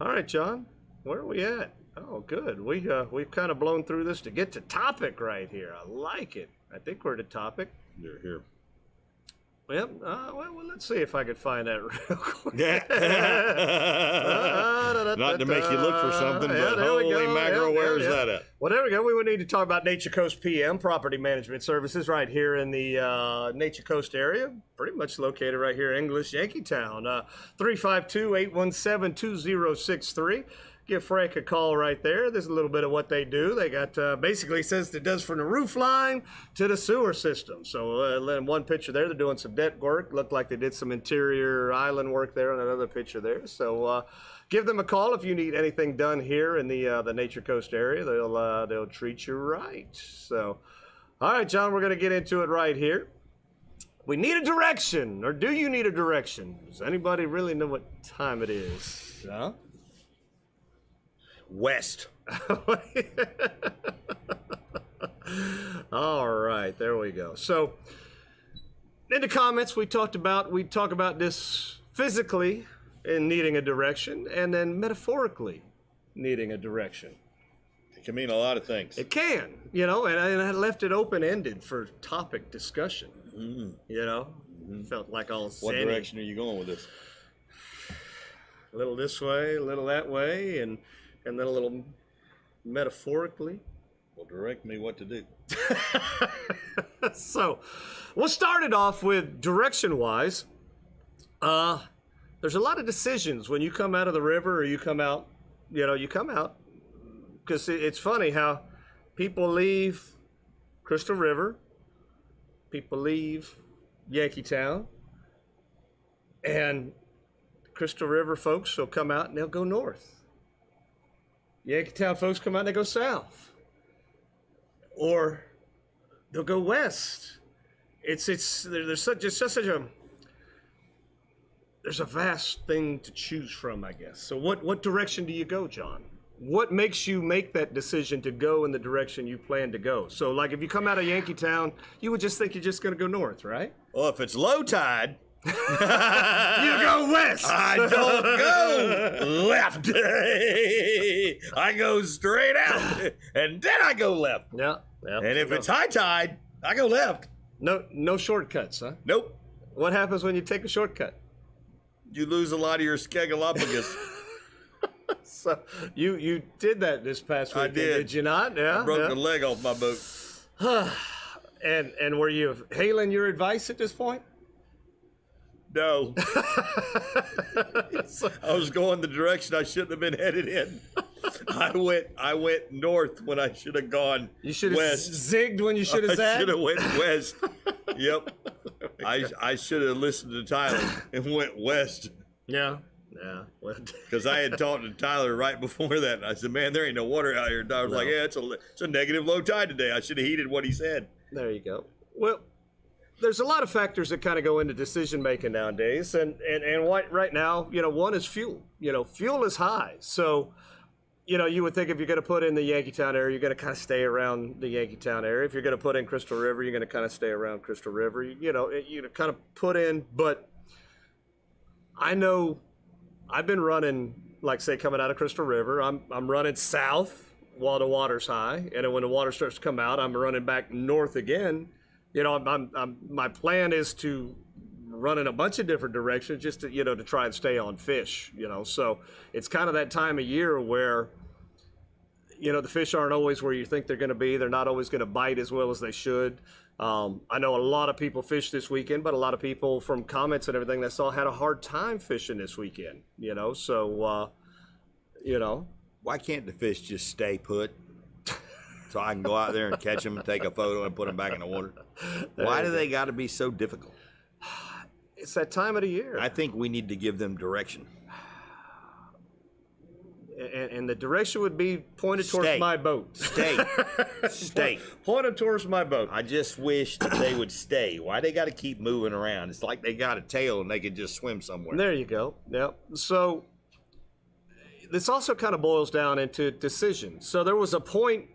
all right, John, where are we at? Oh, good. We've kind of blown through this to get to topic right here. I like it. I think we're to topic. You're here. Yep. Well, let's see if I could find that real quick. Not to make you look for something, but holy mackerel, where is that at? Well, there we go. We would need to talk about Nature Coast PM, Property Management Services, right here in the Nature Coast area, pretty much located right here in English Yankeetown. 352-817-2063. Give Frank a call right there. There's a little bit of what they do. They got basically says it does from the roof line to the sewer system. So in one picture there, they're doing some deck work. Looked like they did some interior island work there on another picture there. So give them a call if you need anything done here in the Nature Coast area. They'll treat you right. So, all right, John, we're going to get into it right here. We need a direction, or do you need a direction? Does anybody really know what time it is? Huh? West. All right, there we go. So in the comments we talk about this physically in needing a direction, and then metaphorically needing a direction. It can mean a lot of things. It can, and I left it open-ended for topic discussion. Felt like all What zenny. direction are you going with this? A little this way, a little that way, and then a little metaphorically. Well, direct me what to do. So, we'll start it off with direction-wise. There's a lot of decisions when you come out of the river or you come out, because it's funny how people leave Crystal River, people leave Yankeetown, and Crystal River folks will come out and they'll go north. Yankeetown folks come out and they go south, or they'll go west. There's a vast thing to choose from, I guess. So what direction do you go, John? What makes you make that decision to go in the direction you plan to go? So like if you come out of Yankeetown, you would just think you're just going to go north, right? Well, if it's low tide, You go west. I don't go left. I go straight out, and then I go left. Yeah. And if it's high tide, I go left. No shortcuts, huh? Nope. What happens when you take a shortcut? You lose a lot of your skegalopagus. So you did that this past weekend, did you not? Yeah. I broke the leg off my boat. And were you hailing your advice at this point? No. I was going the direction I shouldn't have been headed in. I went north when I should have gone You should have west. zigged when you should have I zagged? should have went west. Yep. I should have listened to Tyler and went west. Yeah. Well, Because I had talked to Tyler right before that. And I said, man, there ain't no water out here. And Tyler was like, yeah, it's a negative low tide today. I should have heeded what he said. there you go. Well, there's a lot of factors that kind of go into decision making nowadays, and right now, one is fuel. Fuel is high, so you would think if you're going to put in the Yankeetown area, you're going to kind of stay around the Yankeetown area. If you're going to put in Crystal River, you're going to kind of stay around Crystal River. You kind of put in, but I know I've been running, like say coming out of Crystal River, I'm running south while the water's high, and then when the water starts to come out, I'm running back north again. My plan is to run in a bunch of different directions just to, to try and stay on fish, So it's kind of that time of year where, the fish aren't always where you think they're going to be. They're not always going to bite as well as they should. I know a lot of people fished this weekend, but a lot of people from comments and everything that I saw had a hard time fishing this weekend, So, Why can't the fish just stay put? So I can go out there and catch them and take a photo and put them back in the water. Why do they got to be so difficult? It's that time of the year. I think we need to give them direction. and the direction would be pointed towards Stay. my boat. Stay. Stay. Pointed towards my boat. I just wish that they would stay. Why they got to keep moving around? It's like they got a tail and they could just swim somewhere. There you go. Yep. So this also kind of boils down into decisions. So there was a point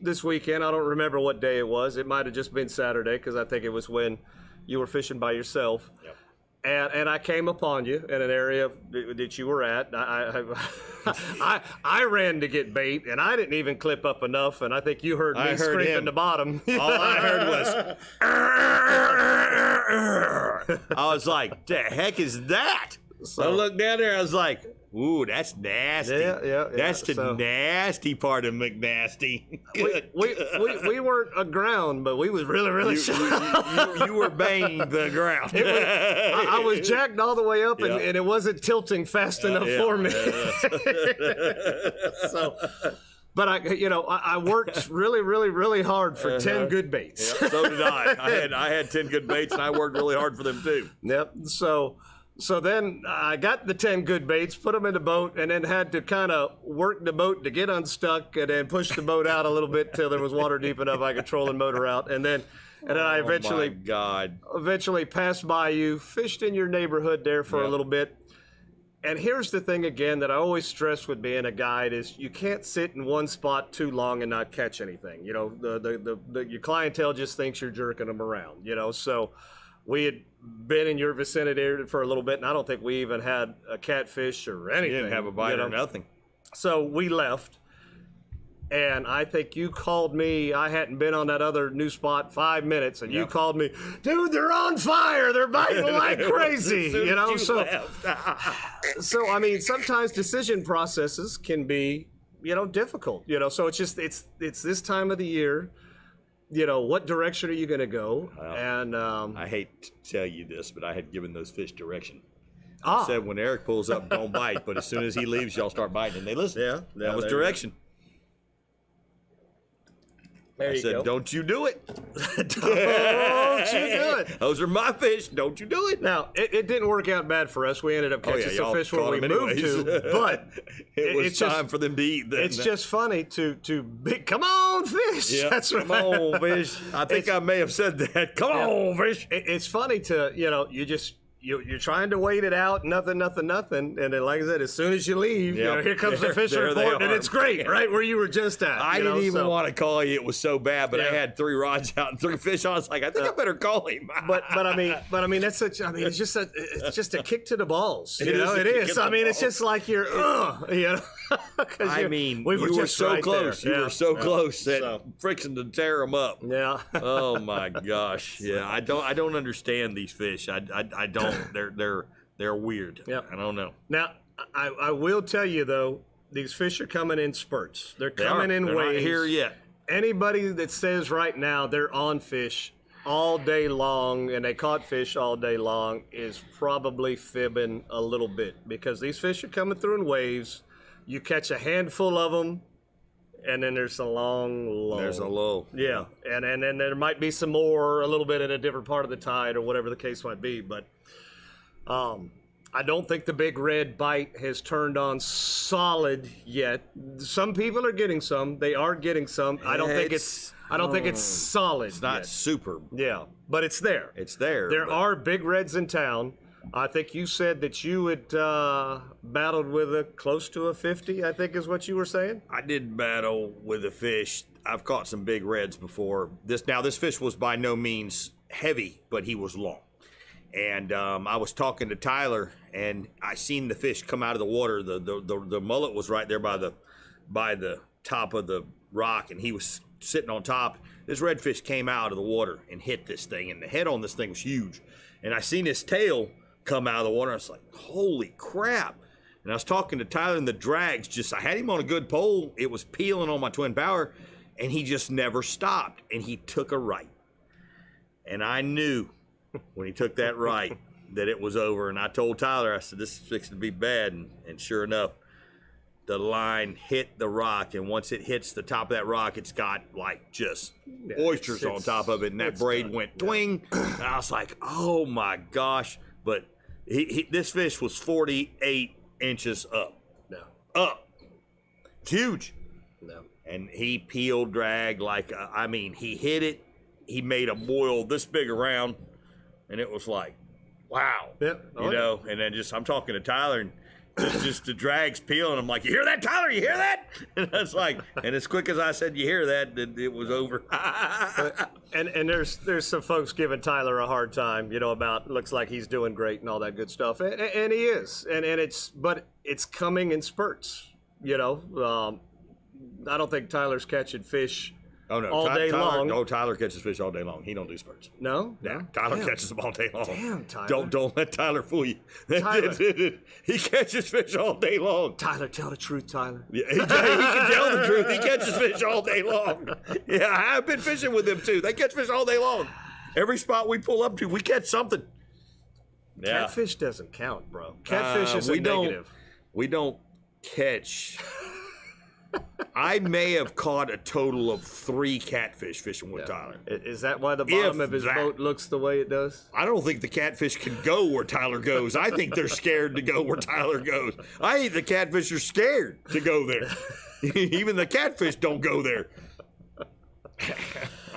this weekend, I don't remember what day it was. It might have just been Saturday because I think it was when you were fishing by yourself. Yep. And I came upon you in an area that you were at. I ran to get bait, and I didn't even clip up enough, and I think you heard me scraping the bottom. All I heard was, I was like, the heck is that? So I looked down there, I was like, ooh, that's nasty. Yeah. That's the nasty part of McNasty. We weren't aground, but we was really you were banging the ground. I was jacked all the way up, and it wasn't tilting fast enough for me. So, but I worked really hard for 10 good baits. Yep, so did I. I had 10 good baits, and I worked really hard for them too. Yep. So then I got the 10 good baits, put them in the boat, and then had to kind of work the boat to get unstuck, and then push the boat out a little bit till there was water deep enough I could troll the motor out, and then I eventually passed by you, fished in your neighborhood there for a little bit. And here's the thing again that I always stress with being a guide is you can't sit in one spot too long and not catch anything. You know, your clientele just thinks you're jerking them around. You know, so we had been in your vicinity for a little bit, and I don't think we even had a catfish or anything. You didn't have a bite or nothing. So we left, and I think you called me. I hadn't been on that other new spot 5 minutes, and you called me, dude, they're on fire. They're biting like crazy. You know, so I mean, sometimes decision processes can be, difficult. So it's this time of the year. What direction are you going to go? And I hate to tell you this, but I had given those fish direction. I said when Eric pulls up, don't bite, but as soon as he leaves, y'all start biting, and they listen. Yeah, that was direction. There I said, don't you do it. Don't you do it. Those are my fish. Don't you do it. Now, it didn't work out bad for us. We ended up catching some fish where we moved to, but it's time for them to eat. It's just funny to come on, fish. Yeah, That's right. Come on, fish. I think I may have said that. Come on, fish. It's funny to, you're trying to wait it out, nothing, and then, like I said, as soon as you leave, here comes the fish report, and it's great, right where you were just at. I didn't even want to call you; it was so bad. But I had 3 rods out and 3 fish on. I was like, I think I better call him. but I mean, that's such. I mean, it's just a kick to the balls. It is. I mean, it's just like you're, I mean, we you were just so right close. there. You were so close that friction to tear them up. Yeah. Oh my gosh. Yeah. I don't understand these fish. I don't. They're weird. Yep. I don't know. Now, I will tell you though, these fish are coming in spurts. They're coming in They're waves. not here yet. Anybody that says right now they're on fish all day long and they caught fish all day long is probably fibbing a little bit, because these fish are coming through in waves. You catch a handful of them, and then there's a long lull. There's a lull. Yeah, and then there might be some more a little bit at a different part of the tide or whatever the case might be, but I don't think the big red bite has turned on solid yet. Some people are getting some. They are getting some. I don't think it's solid. It's not yet. super. Yeah, but it's there. It's there. There are big reds in town. I think you said that you had battled with close to a 50, I think is what you were saying. I did battle with a fish. I've caught some big reds before. This fish was by no means heavy, but he was long. And I was talking to Tyler, and I seen the fish come out of the water. The mullet was right there by the top of the rock, and he was sitting on top. This redfish came out of the water and hit this thing, and the head on this thing was huge. And I seen his tail come out of the water. I was like, holy crap. And I was talking to Tyler, and the drags I had him on a good pole. It was peeling on my twin power, and he just never stopped. And he took a right. And I knew when he took that right that it was over. And I told Tyler, I said, this is fixing to be bad. And sure enough, the line hit the rock. And once it hits the top of that rock, it's got like just oysters on top of it. And that braid went twing. And I was like, oh my gosh. But this fish was 48 inches up. No. Up. It's huge. No. And he peeled drag like, he hit it. He made a boil this big around, and it was like, wow. Yep. You know, and then I'm talking to Tyler, and just the drag's peeling. I'm like, you hear that, Tyler? You hear that? And that's like, and as quick as I said, you hear that, it was over. And there's some folks giving Tyler a hard time, about looks like he's doing great and all that good stuff, and he is, but it's coming in spurts, I don't think Tyler's catching fish all day long. No, Tyler catches fish all day long. He don't do spurts. No? Yeah, Tyler catches them all day long. Damn, Tyler. Don't let Tyler fool you. Tyler. He catches fish all day long. Tyler, tell the truth, Tyler. Yeah, he can tell the truth. He catches fish all day long. Yeah, I've been fishing with them too. They catch fish all day long. Every spot we pull up to, we catch something. Yeah. Catfish doesn't count, bro. Catfish is a negative. We don't catch. I may have caught a total of 3 catfish fishing with Tyler. Is that why the bottom of his boat looks the way it does? I don't think the catfish can go where Tyler goes. I think they're scared to go where Tyler goes. I think the catfish are scared to go there. Even the catfish don't go there.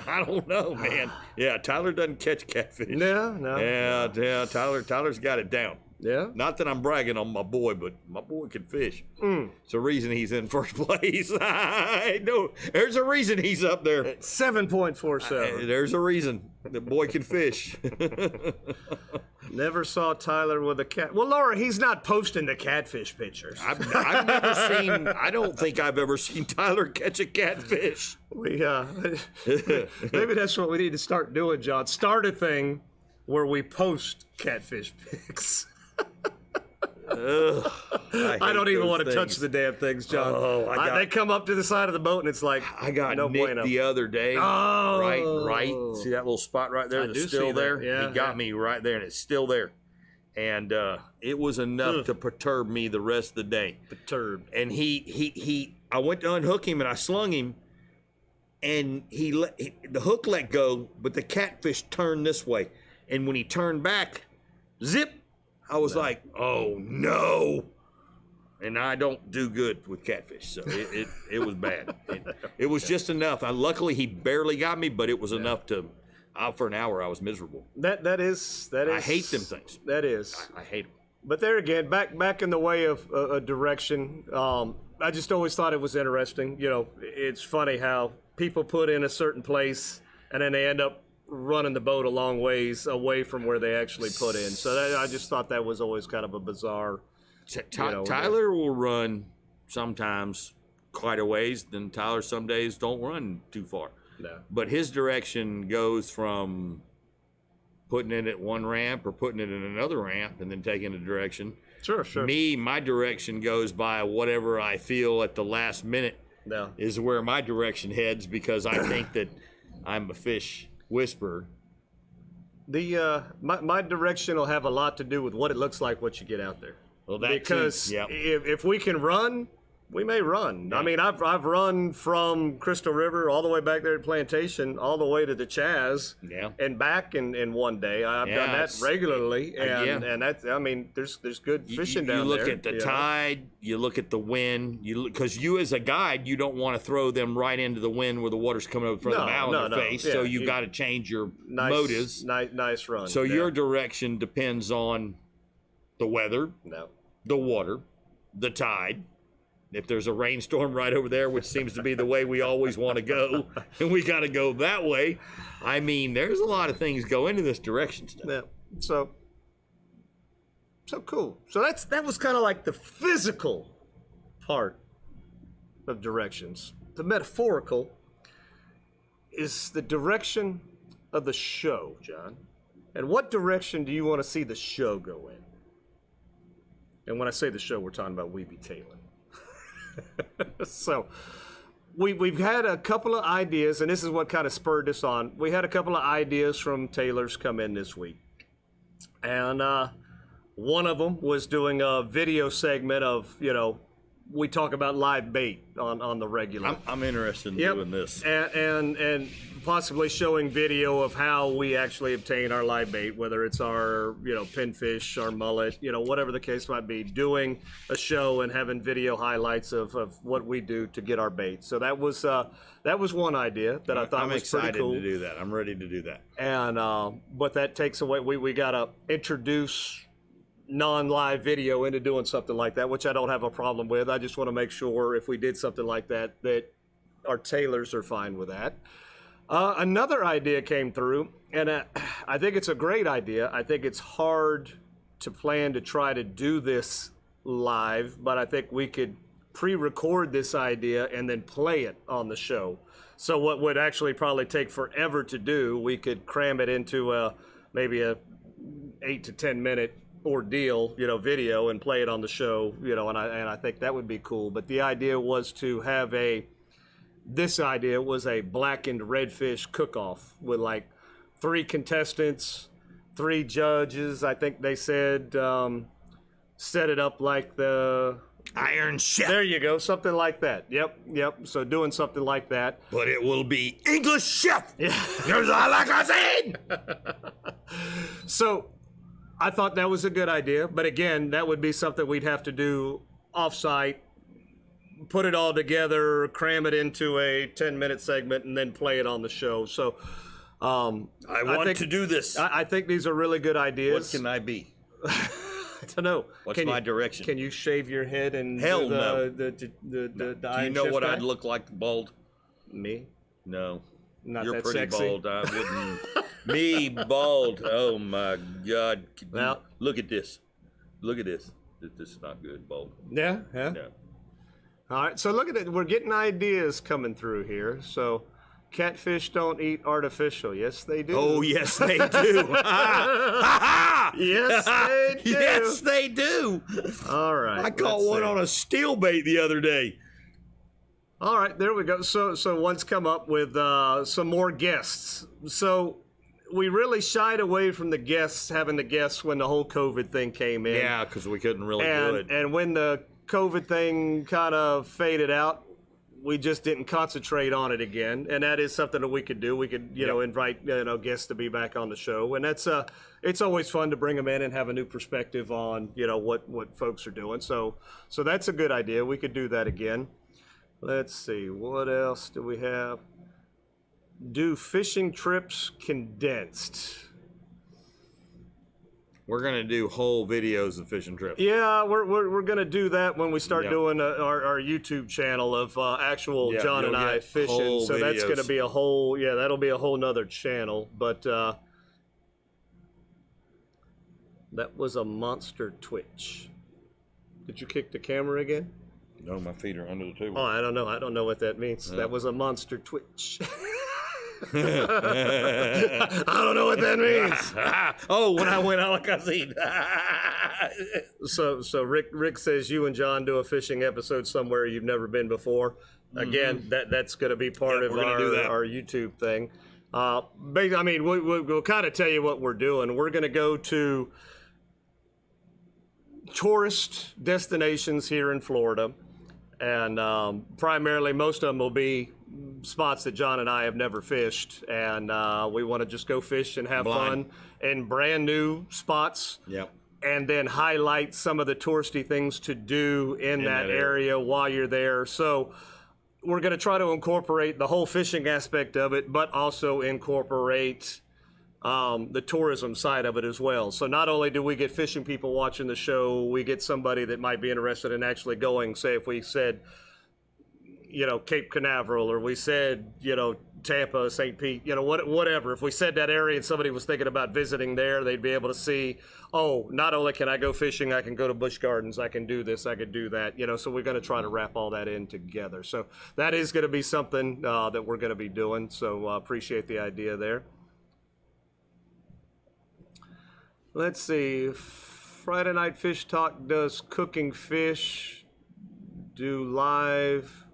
I don't know, man. Yeah, Tyler doesn't catch catfish. No. Yeah, Tyler's got it down. Yeah? Not that I'm bragging on my boy, but my boy can fish. It's a reason he's in first place. I know. There's a reason he's up there. 7.47. There's a reason. The boy can fish. Never saw Tyler with a cat. Well, Laura, he's not posting the catfish pictures. I've never seen, I don't think I've ever seen Tyler catch a catfish. Maybe that's what we need to start doing, John. Start a thing where we post catfish pics. I don't even want to touch the damn things, John. Oh, they come up to the side of the boat and it's like, I got no nicked bueno. the other day. Oh. Right. See that little spot right there I that's do still see that. there? Yeah, he got me right there, and it's still there. And it was enough to perturb me the rest of the day. Perturbed. And I went to unhook him, and I slung him, and the hook let go, but the catfish turned this way. And when he turned back, zip, I was like, oh no. And I don't do good with catfish, so it was bad. It was just enough. Luckily, he barely got me, but it was enough to. For an hour, I was miserable. That is. I hate them things. That is. I hate them. But there again, back in the way of direction. I just always thought it was interesting. It's funny how people put in a certain place and then they end up running the boat a long ways away from where they actually put in. So I just thought that was always kind of a bizarre. Tyler will run sometimes quite a ways. Then Tyler some days don't run too far. No. But his direction goes from putting it at one ramp or putting it in another ramp and then taking a direction. Sure. My direction goes by whatever I feel at the last minute is where my direction heads, because I think that I'm a fish whisperer. My direction will have a lot to do with what it looks like once you get out there. Well, that because too. Yep. if we can run, we may run. Yeah. I mean, I've run from Crystal River all the way back there at Plantation, all the way to the Chaz, and back in one day. I've done that regularly, and that's. I mean, there's good fishing down there. You look at the tide, you look at the wind, because you as a guide, you don't want to throw them right into the wind where the water's coming up from the bow in their face. So you got to change your motives. Nice run. So your direction depends on the weather, the water, the tide. If there's a rainstorm right over there, which seems to be the way we always want to go, and we got to go that way. I mean, there's a lot of things go into this direction stuff. Yeah. So cool. So that was kind of like the physical part of directions. The metaphorical is the direction of the show, John. And what direction do you want to see the show go in? And when I say the show, we're talking about We Be Tailin. So we've had a couple of ideas, and this is what kind of spurred this on. We had a couple of ideas from tailors come in this week, and one of them was doing a video segment of we talk about live bait on the regular. I'm interested in doing this. And possibly showing video of how we actually obtain our live bait, whether it's our, pinfish, our mullet, whatever the case might be, doing a show and having video highlights of what we do to get our bait. So that was one idea that I thought was pretty cool. I'm excited to do that. I'm ready to do that. And but that takes away, we got to introduce non-live video into doing something like that, which I don't have a problem with. I just want to make sure if we did something like that our tailors are fine with that. Another idea came through, and I think it's a great idea. I think it's hard to plan to try to do this live, but I think we could pre-record this idea and then play it on the show. So what would actually probably take forever to do, we could cram it into maybe a 8 to 10 minute ordeal, video, and play it on the show, and I think that would be cool. But the idea was to have this idea was a blackened redfish cook-off with like 3 contestants, 3 judges. I think they said set it up like the Iron Chef. There you go, something like that. Yep. So doing something like that. But it will be English Chef. Yeah. Here's all I can say. So I thought that was a good idea, but again, that would be something we'd have to do off-site, put it all together, cram it into a 10-minute segment, and then play it on the show. So I want to do this. I think these are really good ideas. What can I be? I don't know. What's my direction? Can you shave your head and Hell do no. the Do you Iron know Chef what guy? I'd look like bald? Me? No. Not You're that pretty sexy. bald. I wouldn't. Me bald. Oh my God. Well, look at this. Look at this. This is not good, bald. Yeah. No. All right, so look at it. We're getting ideas coming through here. So, catfish don't eat artificial. Yes, they do. Oh, yes, they do. Yes, they do. Yes, they do. All right. I caught let's one see. on a steel bait the other day. All right, there we go. So one's come up with some more guests. So we really shied away from the guests, having the guests when the whole COVID thing came in. Yeah, because we couldn't really do it. And when the COVID thing kind of faded out, we just didn't concentrate on it again. And that is something that we could do. We could, invite, guests to be back on the show. And that's, it's always fun to bring them in and have a new perspective on, what folks are doing. So that's a good idea. We could do that again. Let's see, what else do we have? Do fishing trips condensed? We're going to do whole videos of fishing trips. Yeah, we're going to do that when we start Yep. doing our YouTube channel of actual Yeah, John and you'll I get fishing. whole So that's going to videos. be that'll be a whole nother channel. But that was a monster twitch. Did you kick the camera again? No, my feet are under the table. Oh, I don't know. I don't know what that means. That was a monster twitch. I don't know what that means. Oh, when I went all I seen. So Rick says you and John do a fishing episode somewhere you've never been before. Again, that's going to be part of we're gonna do that. our YouTube thing. I mean, we'll kind of tell you what we're doing. We're going to go to tourist destinations here in Florida, and primarily most of them will be spots that John and I have never fished, and we want to just go fish and have Blind. fun in brand new spots. Yep. And then highlight some of the touristy things to do in that area while you're there. So we're going to try to incorporate the whole fishing aspect of it, but also incorporate the tourism side of it as well. So not only do we get fishing people watching the show, we get somebody that might be interested in actually going. Say if we said, Cape Canaveral, or we said, Tampa, St. Pete, whatever. If we said that area and somebody was thinking about visiting there, they'd be able to see, oh, not only can I go fishing, I can go to Busch Gardens, I can do this, I can do that, so we're going to try to wrap all that in together. So that is going to be something that we're going to be doing. So appreciate the idea there. Let's see. Friday Night Fish Talk does cooking fish, do live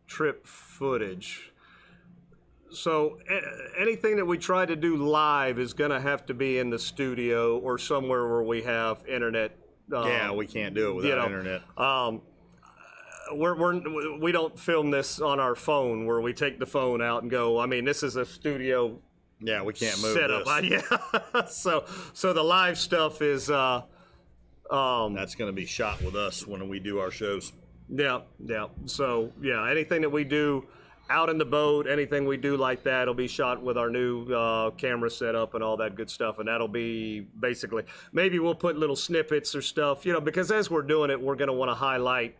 trip footage. So anything that we try to do live is going to have to be in the studio or somewhere where we have internet. Yeah, we can't do it without internet. we don't film this on our phone where we take the phone out and go. I mean, this is a studio. Yeah, we can't move setup. this. Yeah. So the live stuff is. That's going to be shot with us when we do our shows. Yeah. So yeah, anything that we do out in the boat, anything we do like that, will be shot with our new camera setup and all that good stuff. And that'll be basically, maybe we'll put little snippets or stuff, because as we're doing it, we're going to want to highlight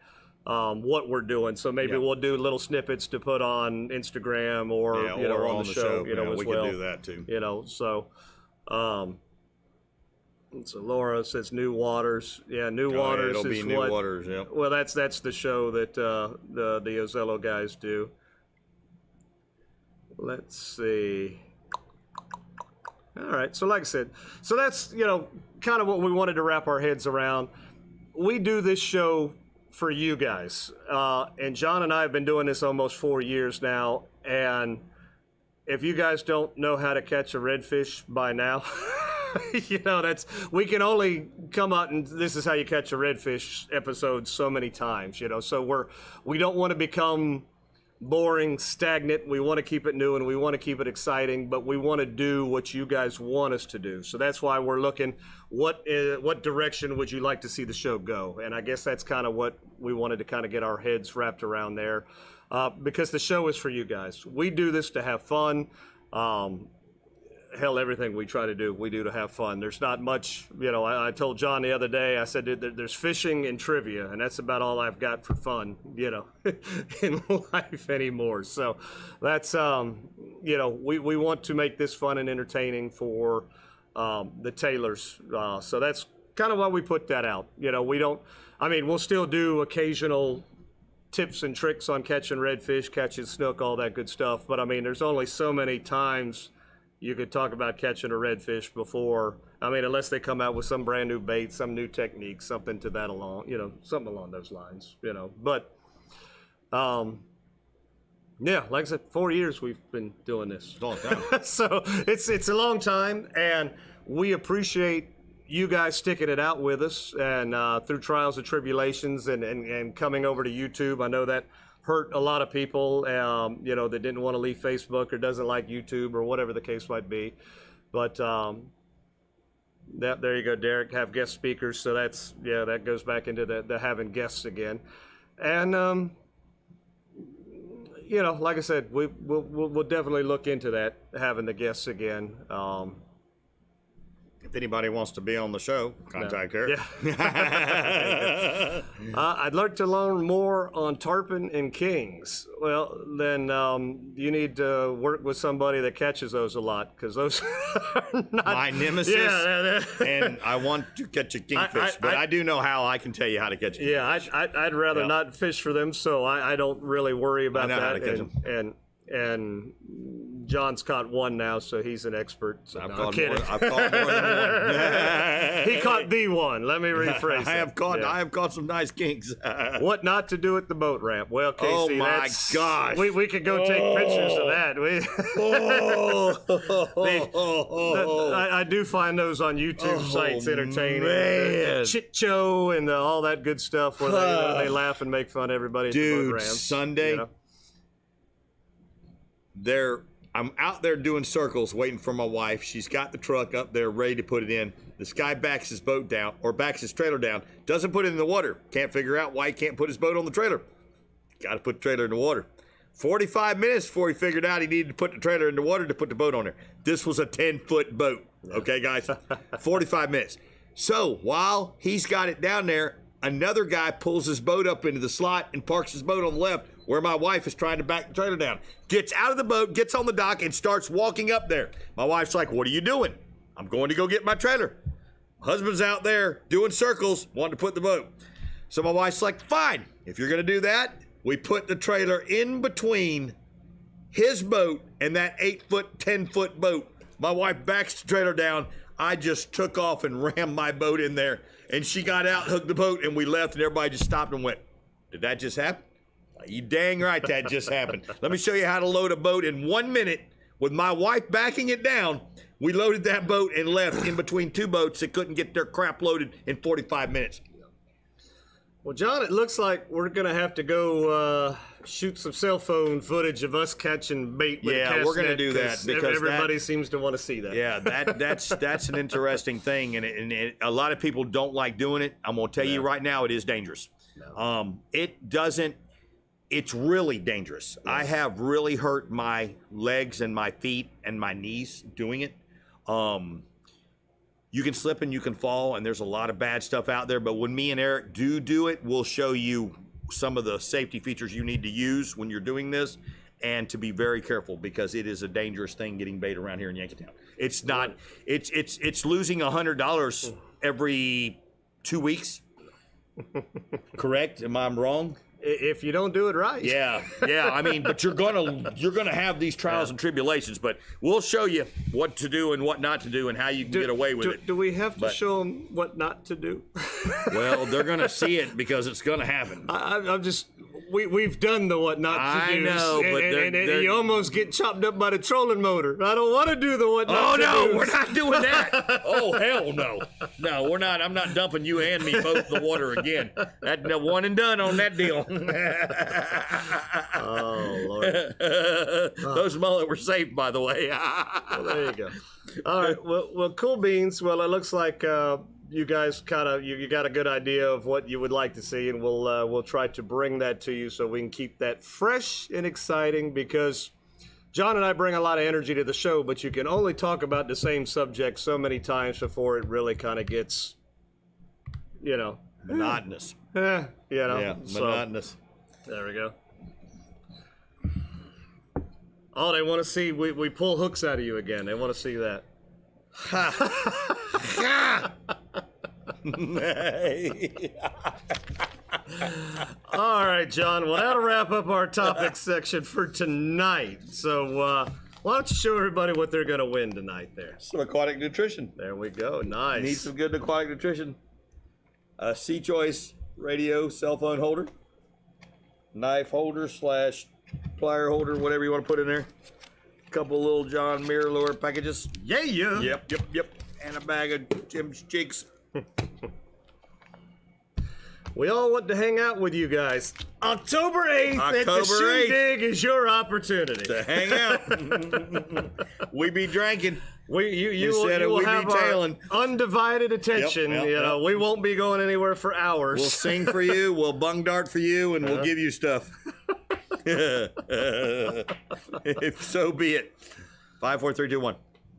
what we're doing. So maybe we'll do little snippets to put on Instagram or, or on the show, as we well. can do that too. So Laura says New Waters. Yeah, New Waters it'll is be New Waters, yeah. Well, that's the show that the Ozello guys do. Let's see. All right, so like I said, so that's, kind of what we wanted to wrap our heads around. We do this show for you guys. And John and I have been doing this almost 4 years now. And if you guys don't know how to catch a redfish by now, we can only come out and this is how you catch a redfish episode so many times, so we don't want to become boring, stagnant. We want to keep it new and we want to keep it exciting, but we want to do what you guys want us to do. So that's why we're looking, what direction would you like to see the show go? And I guess that's kind of what we wanted to kind of get our heads wrapped around there, because the show is for you guys. We do this to have fun. Hell, everything we try to do, we do to have fun. There's not much, I told John the other day, I said there's fishing and trivia, and that's about all I've got for fun, in life anymore. So that's, we want to make this fun and entertaining for the Tailors. So that's kind of why we put that out. We'll still do occasional tips and tricks on catching redfish, catching snook, all that good stuff. But there's only so many times you could talk about catching a redfish before, unless they come out with some brand new bait, some new technique, something to that something along those lines, But, like I said, 4 years we've been doing this. It's a long time. So it's a long time, and we appreciate you guys sticking it out with us and through trials and tribulations and coming over to YouTube. I know that hurt a lot of people, that didn't want to leave Facebook or doesn't like YouTube or whatever the case might be. But there you go, Derek, have guest speakers. So that goes back into the having guests again. And, like I said, we'll definitely look into that, having the guests again. If anybody wants to be on the show, contact her. Yeah. I'd like to learn more on tarpon and kings. Well, then you need to work with somebody that catches those a lot, because those are not my nemesis. Yeah, and I want to catch a kingfish, but I do know how. I can tell you how to catch a kingfish. Yeah, I'd rather not fish for them, so I don't really worry about I know that. How to catch them. And John's caught one now, so he's an expert. So I've no, caught I'm more than one. He caught the one. Let me rephrase. I have caught some nice kinks. What not to do at the boat ramp? Well, Casey, oh my gosh, we could go take pictures of that. I do find those on YouTube sites entertaining. Man. Chit Show and all that good stuff where they laugh and make fun of everybody at the boat ramp. Sunday. I'm out there doing circles waiting for my wife. She's got the truck up there ready to put it in. This guy backs his boat down, or backs his trailer down, doesn't put it in the water. Can't figure out why he can't put his boat on the trailer. Got to put the trailer in the water. 45 minutes before he figured out he needed to put the trailer in the water to put the boat on there. This was a 10-foot boat. Okay, guys? 45 minutes. So while he's got it down there, another guy pulls his boat up into the slot and parks his boat on the left where my wife is trying to back the trailer down. Gets out of the boat, gets on the dock, and starts walking up there. My wife's like, "What are you doing?" "I'm going to go get my trailer." Husband's out there doing circles, wanting to put the boat. So my wife's like, "Fine, if you're going to do that." We put the trailer in between his boat and that 8-foot, 10-foot boat. My wife backs the trailer down. I just took off and rammed my boat in there. And she got out, hooked the boat, and we left, and everybody just stopped and went, "Did that just happen?" You dang right that just happened. Let me show you how to load a boat in 1 minute with my wife backing it down. We loaded that boat and left in between two boats that couldn't get their crap loaded in 45 minutes. Well, John, it looks like we're going to have to go shoot some cell phone footage of us catching bait with a cast we're going to net, do that because everybody seems to want to see that. Yeah, that's an interesting thing, and a lot of people don't like doing it. I'm going to tell you right now, it is dangerous. No. It's really dangerous. I have really hurt my legs and my feet and my knees doing it. You can slip and you can fall, and there's a lot of bad stuff out there. But when me and Eric do it, we'll show you some of the safety features you need to use when you're doing this, and to be very careful because it is a dangerous thing getting bait around here in Yankeetown. It's not. It's losing $100 every 2 weeks. Correct? Am I wrong? If you don't do it right. Yeah. I mean, but you're gonna have these trials and tribulations. But we'll show you what to do and what not to do and how you can get away with it. Do we have to show them what not to do? Well, they're gonna see it because it's gonna happen. I'm just. We've done the what not to do. I know, but and you almost get chopped up by the trolling motor. I don't want to do the what not to do. Oh no, we're not doing that. Oh hell no, no, we're not. I'm not dumping you and me both in the water again. That's the one and done on that deal. Oh Lord, those mullet were safe, by the way. well, there you go. All right, well, cool beans. Well, it looks like you guys kind of you got a good idea of what you would like to see, and we'll try to bring that to you so we can keep that fresh and exciting, because John and I bring a lot of energy to the show, but you can only talk about the same subject so many times before it really kind of gets, monotonous. Yeah, monotonous. There we go. Oh, they want to see we pull hooks out of you again. They want to see that. All right, John. Well, that'll wrap up our topic section for tonight. So why don't you show everybody what they're going to win tonight there? Some aquatic nutrition. There we go. Nice. Need some good aquatic nutrition. A C-Choice radio cell phone holder. Knife holder / plier holder, whatever you want to put in there. A couple little John mirror lure packages. Yeah. Yep. And a bag of Jim's Jigs. We all want to hang out with you guys. October 8th at the Shoe Dig is your opportunity to hang out. We be drinking. You will have our undivided attention. Yep. We won't be going anywhere for hours. We'll sing for you. We'll bung dart for you, and we'll give you stuff. If so be it. 5, 4, 3, 2, 1.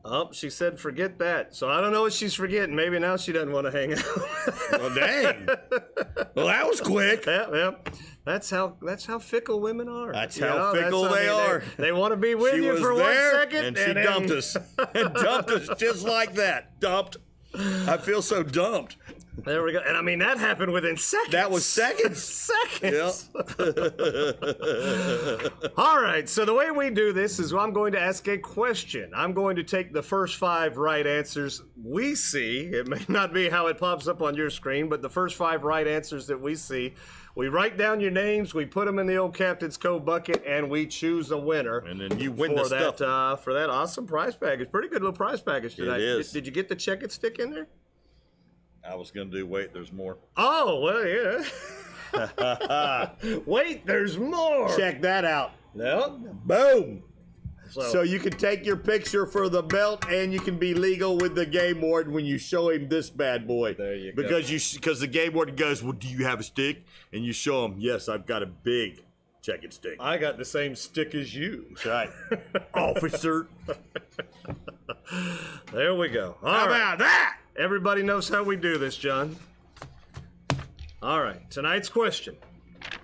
Oh, she said forget that. So I don't know what she's forgetting. Maybe now she doesn't want to hang out. Well, dang. Well, that was quick. Yeah. That's how fickle women are. That's how fickle they are. They want to be with you for 1 second. And she dumped us. And dumped us just like that. Dumped. I feel so dumped. There we go. And I mean, that happened within seconds. That was seconds. Seconds. Yep. All right. So the way we do this is I'm going to ask a question. I'm going to take the first 5 right answers we see. It may not be how it pops up on your screen, but the first 5 right answers that we see. We write down your names, we put them in the old Captain's Cove bucket, and we choose a winner. And then you win the stuff. For that awesome prize package. Pretty good little prize package tonight. It is. Did you get the check-it stick in there? I was going to do, wait, there's more. Oh, well, yeah. Wait, there's more. Check that out. Yep. Boom. So you can take your picture for the belt, and you can be legal with the game warden when you show him this bad boy. There you go. Because the game warden goes, well, do you have a stick? And you show him, yes, I've got a big check-it stick. I got the same stick as you. That's right. Officer. There we go. How about that? Everybody knows how we do this, John. All right, tonight's question.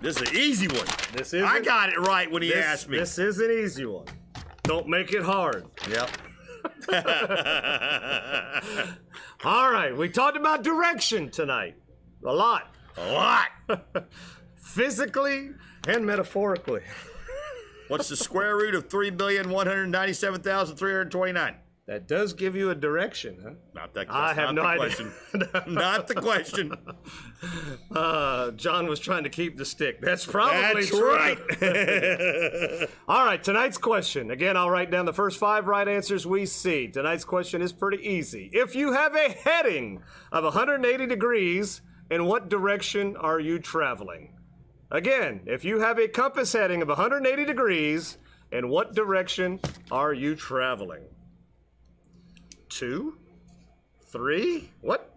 This is an easy one. I got it right when he asked me. This is an easy one. Don't make it hard. Yep. All right, we talked about direction tonight. A lot. Physically and metaphorically. What's the square root of 3,197,329? That does give you a direction, huh? Not that. I have no idea. Not the question. John was trying to keep the stick. That's probably true. Right. All right, tonight's question. Again, I'll write down the first 5 right answers we see. Tonight's question is pretty easy. If you have a heading of 180 degrees and what direction are you traveling? Again, if you have a compass heading of 180 degrees, in what direction are you traveling? 2, 3, what?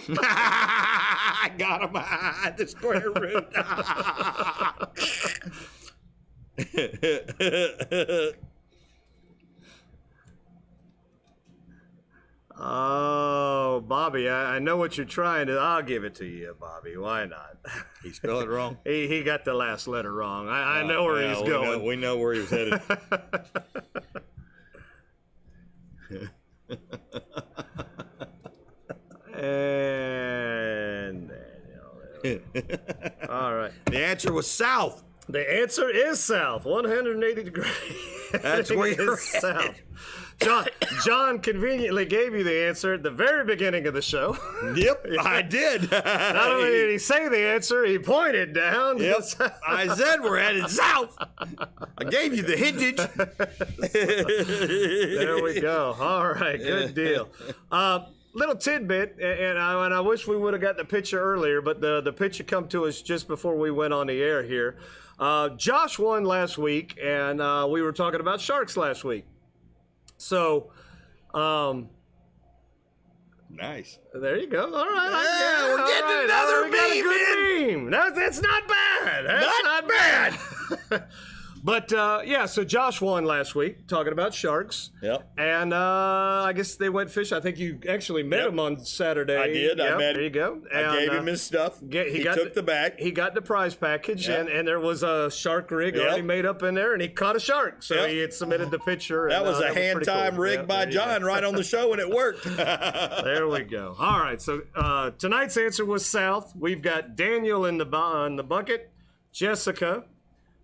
I got him behind the square root. Oh, Bobby, I know what you're trying to. I'll give it to you, Bobby. Why not? He spelled it wrong. He got the last letter wrong. I know where he's going. We know where he's headed. And all right. The answer was south. The answer is south, 180 degrees. That's where you're south. John conveniently gave you the answer at the very beginning of the show. Yep, I did. Not only did he say the answer, he pointed down. Yep, I said we're headed south. I gave you the hintage. There we go. All right, good deal. Little tidbit, and I wish we would have got the picture earlier, but the picture come to us just before we went on the air here. Josh won last week, and we were talking about sharks last week. So, nice. There you go. All right. Yeah, we're getting another we got a meme, good meme. That's not bad. That's not bad. But, yeah, so Josh won last week, talking about sharks. Yep. And I guess they went fishing. I think you actually met him on Saturday. I did. Yep, I met him. There you go. And, I gave him his stuff. He took the bag. He got the prize package, Yep. and there was a shark rig Yep. already made up in there, and he caught a shark. So Yep. he had submitted the picture. That and, was a hand pretty time cool. rig Yep, by there you go. John right on the show, and it worked. There we go. All right, so tonight's answer was south. We've got Daniel in the bucket, Jessica,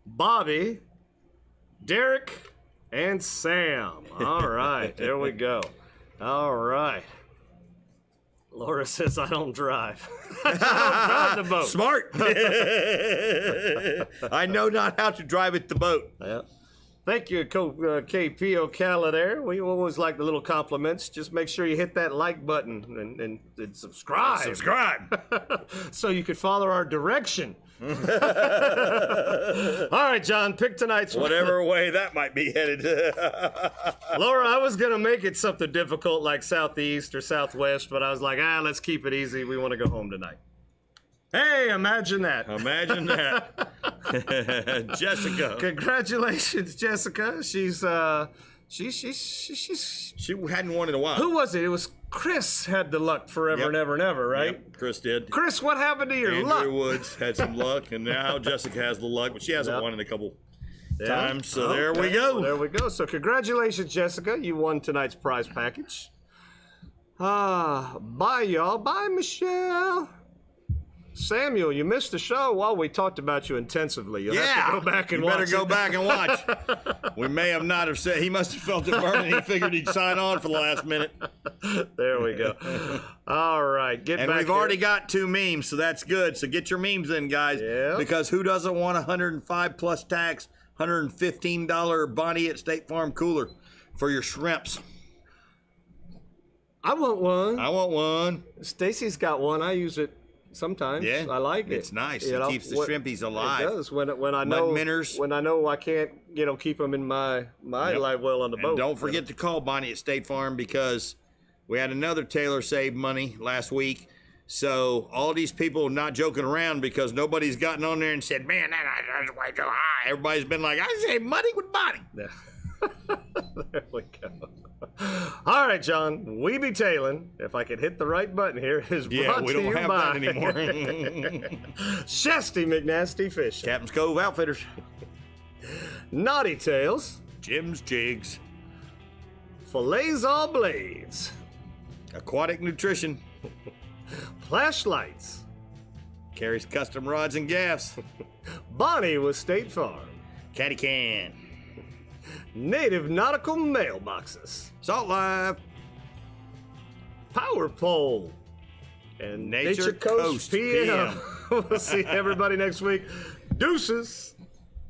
Bobby, Derek, and Sam. All right, there we go. All right. Laura says I don't drive. I don't drive the boat. Smart. I know not how to drive it the boat. Yeah. Thank you, KP Ocala there. We always like the little compliments. Just make sure you hit that like button and subscribe. So you can follow our direction. All right, John, pick tonight's one. Whatever way that might be headed. Laura, I was going to make it something difficult like southeast or southwest, but I was like, let's keep it easy. We want to go home tonight. Hey, imagine that. Imagine that. Jessica. Congratulations, Jessica. She's She hadn't won in a while. who was it? It was Chris had the luck forever Yep. and ever and ever, right? Yep, Chris did. Chris, what happened to your Andrew luck? Woods had some luck, and now Jessica has the luck, but she hasn't Yep. won in a couple Yeah? times. So there we Okay. go. There we go. So congratulations, Jessica. You won tonight's prize package. Bye, y'all. Bye, Michelle. Samuel, you missed the show while we talked about you intensively. You'll have to go back and you watch better go it. back and watch. We may have not have said he must have felt it burning. He figured he'd sign on for the last minute. There we go. All right, get And back we've here. already got 2 memes, so that's good. So get your memes in, guys. Yeah. Because who doesn't want a 105 plus tax, $115 Bonnie at State Farm cooler for your shrimps? I want one. I want one. Stacy's got one. I use it sometimes. Yeah, I like it. it's nice. You It know, keeps the shrimpies alive. It does. When I know minnows. when I know I can't keep them in my Yep. live well on the And boat. don't forget to call Bonnie at State Farm because we had another tailor save money last week. So all these people not joking around because nobody's gotten on there and said, man, that's way too high. Everybody's been like, I save money with Bonnie. There we go. All right, John. We be tailing. If I could hit the right button here, is brought Yeah, we to don't you have by that anymore. Shasty McNasty Fishing, Captain's Cove Outfitters. Knotty Tails, Jim's Jigs. Filletzall Blades, Aquatic Nutrition. Plash Lights, Carries custom rods and gaffs. Bonnie with State Farm, Caddycan. Native Nautical Mailboxes, Salt Live. Power Pole, and Nature Nature Coast Coast PM. We'll see everybody next week. Deuces.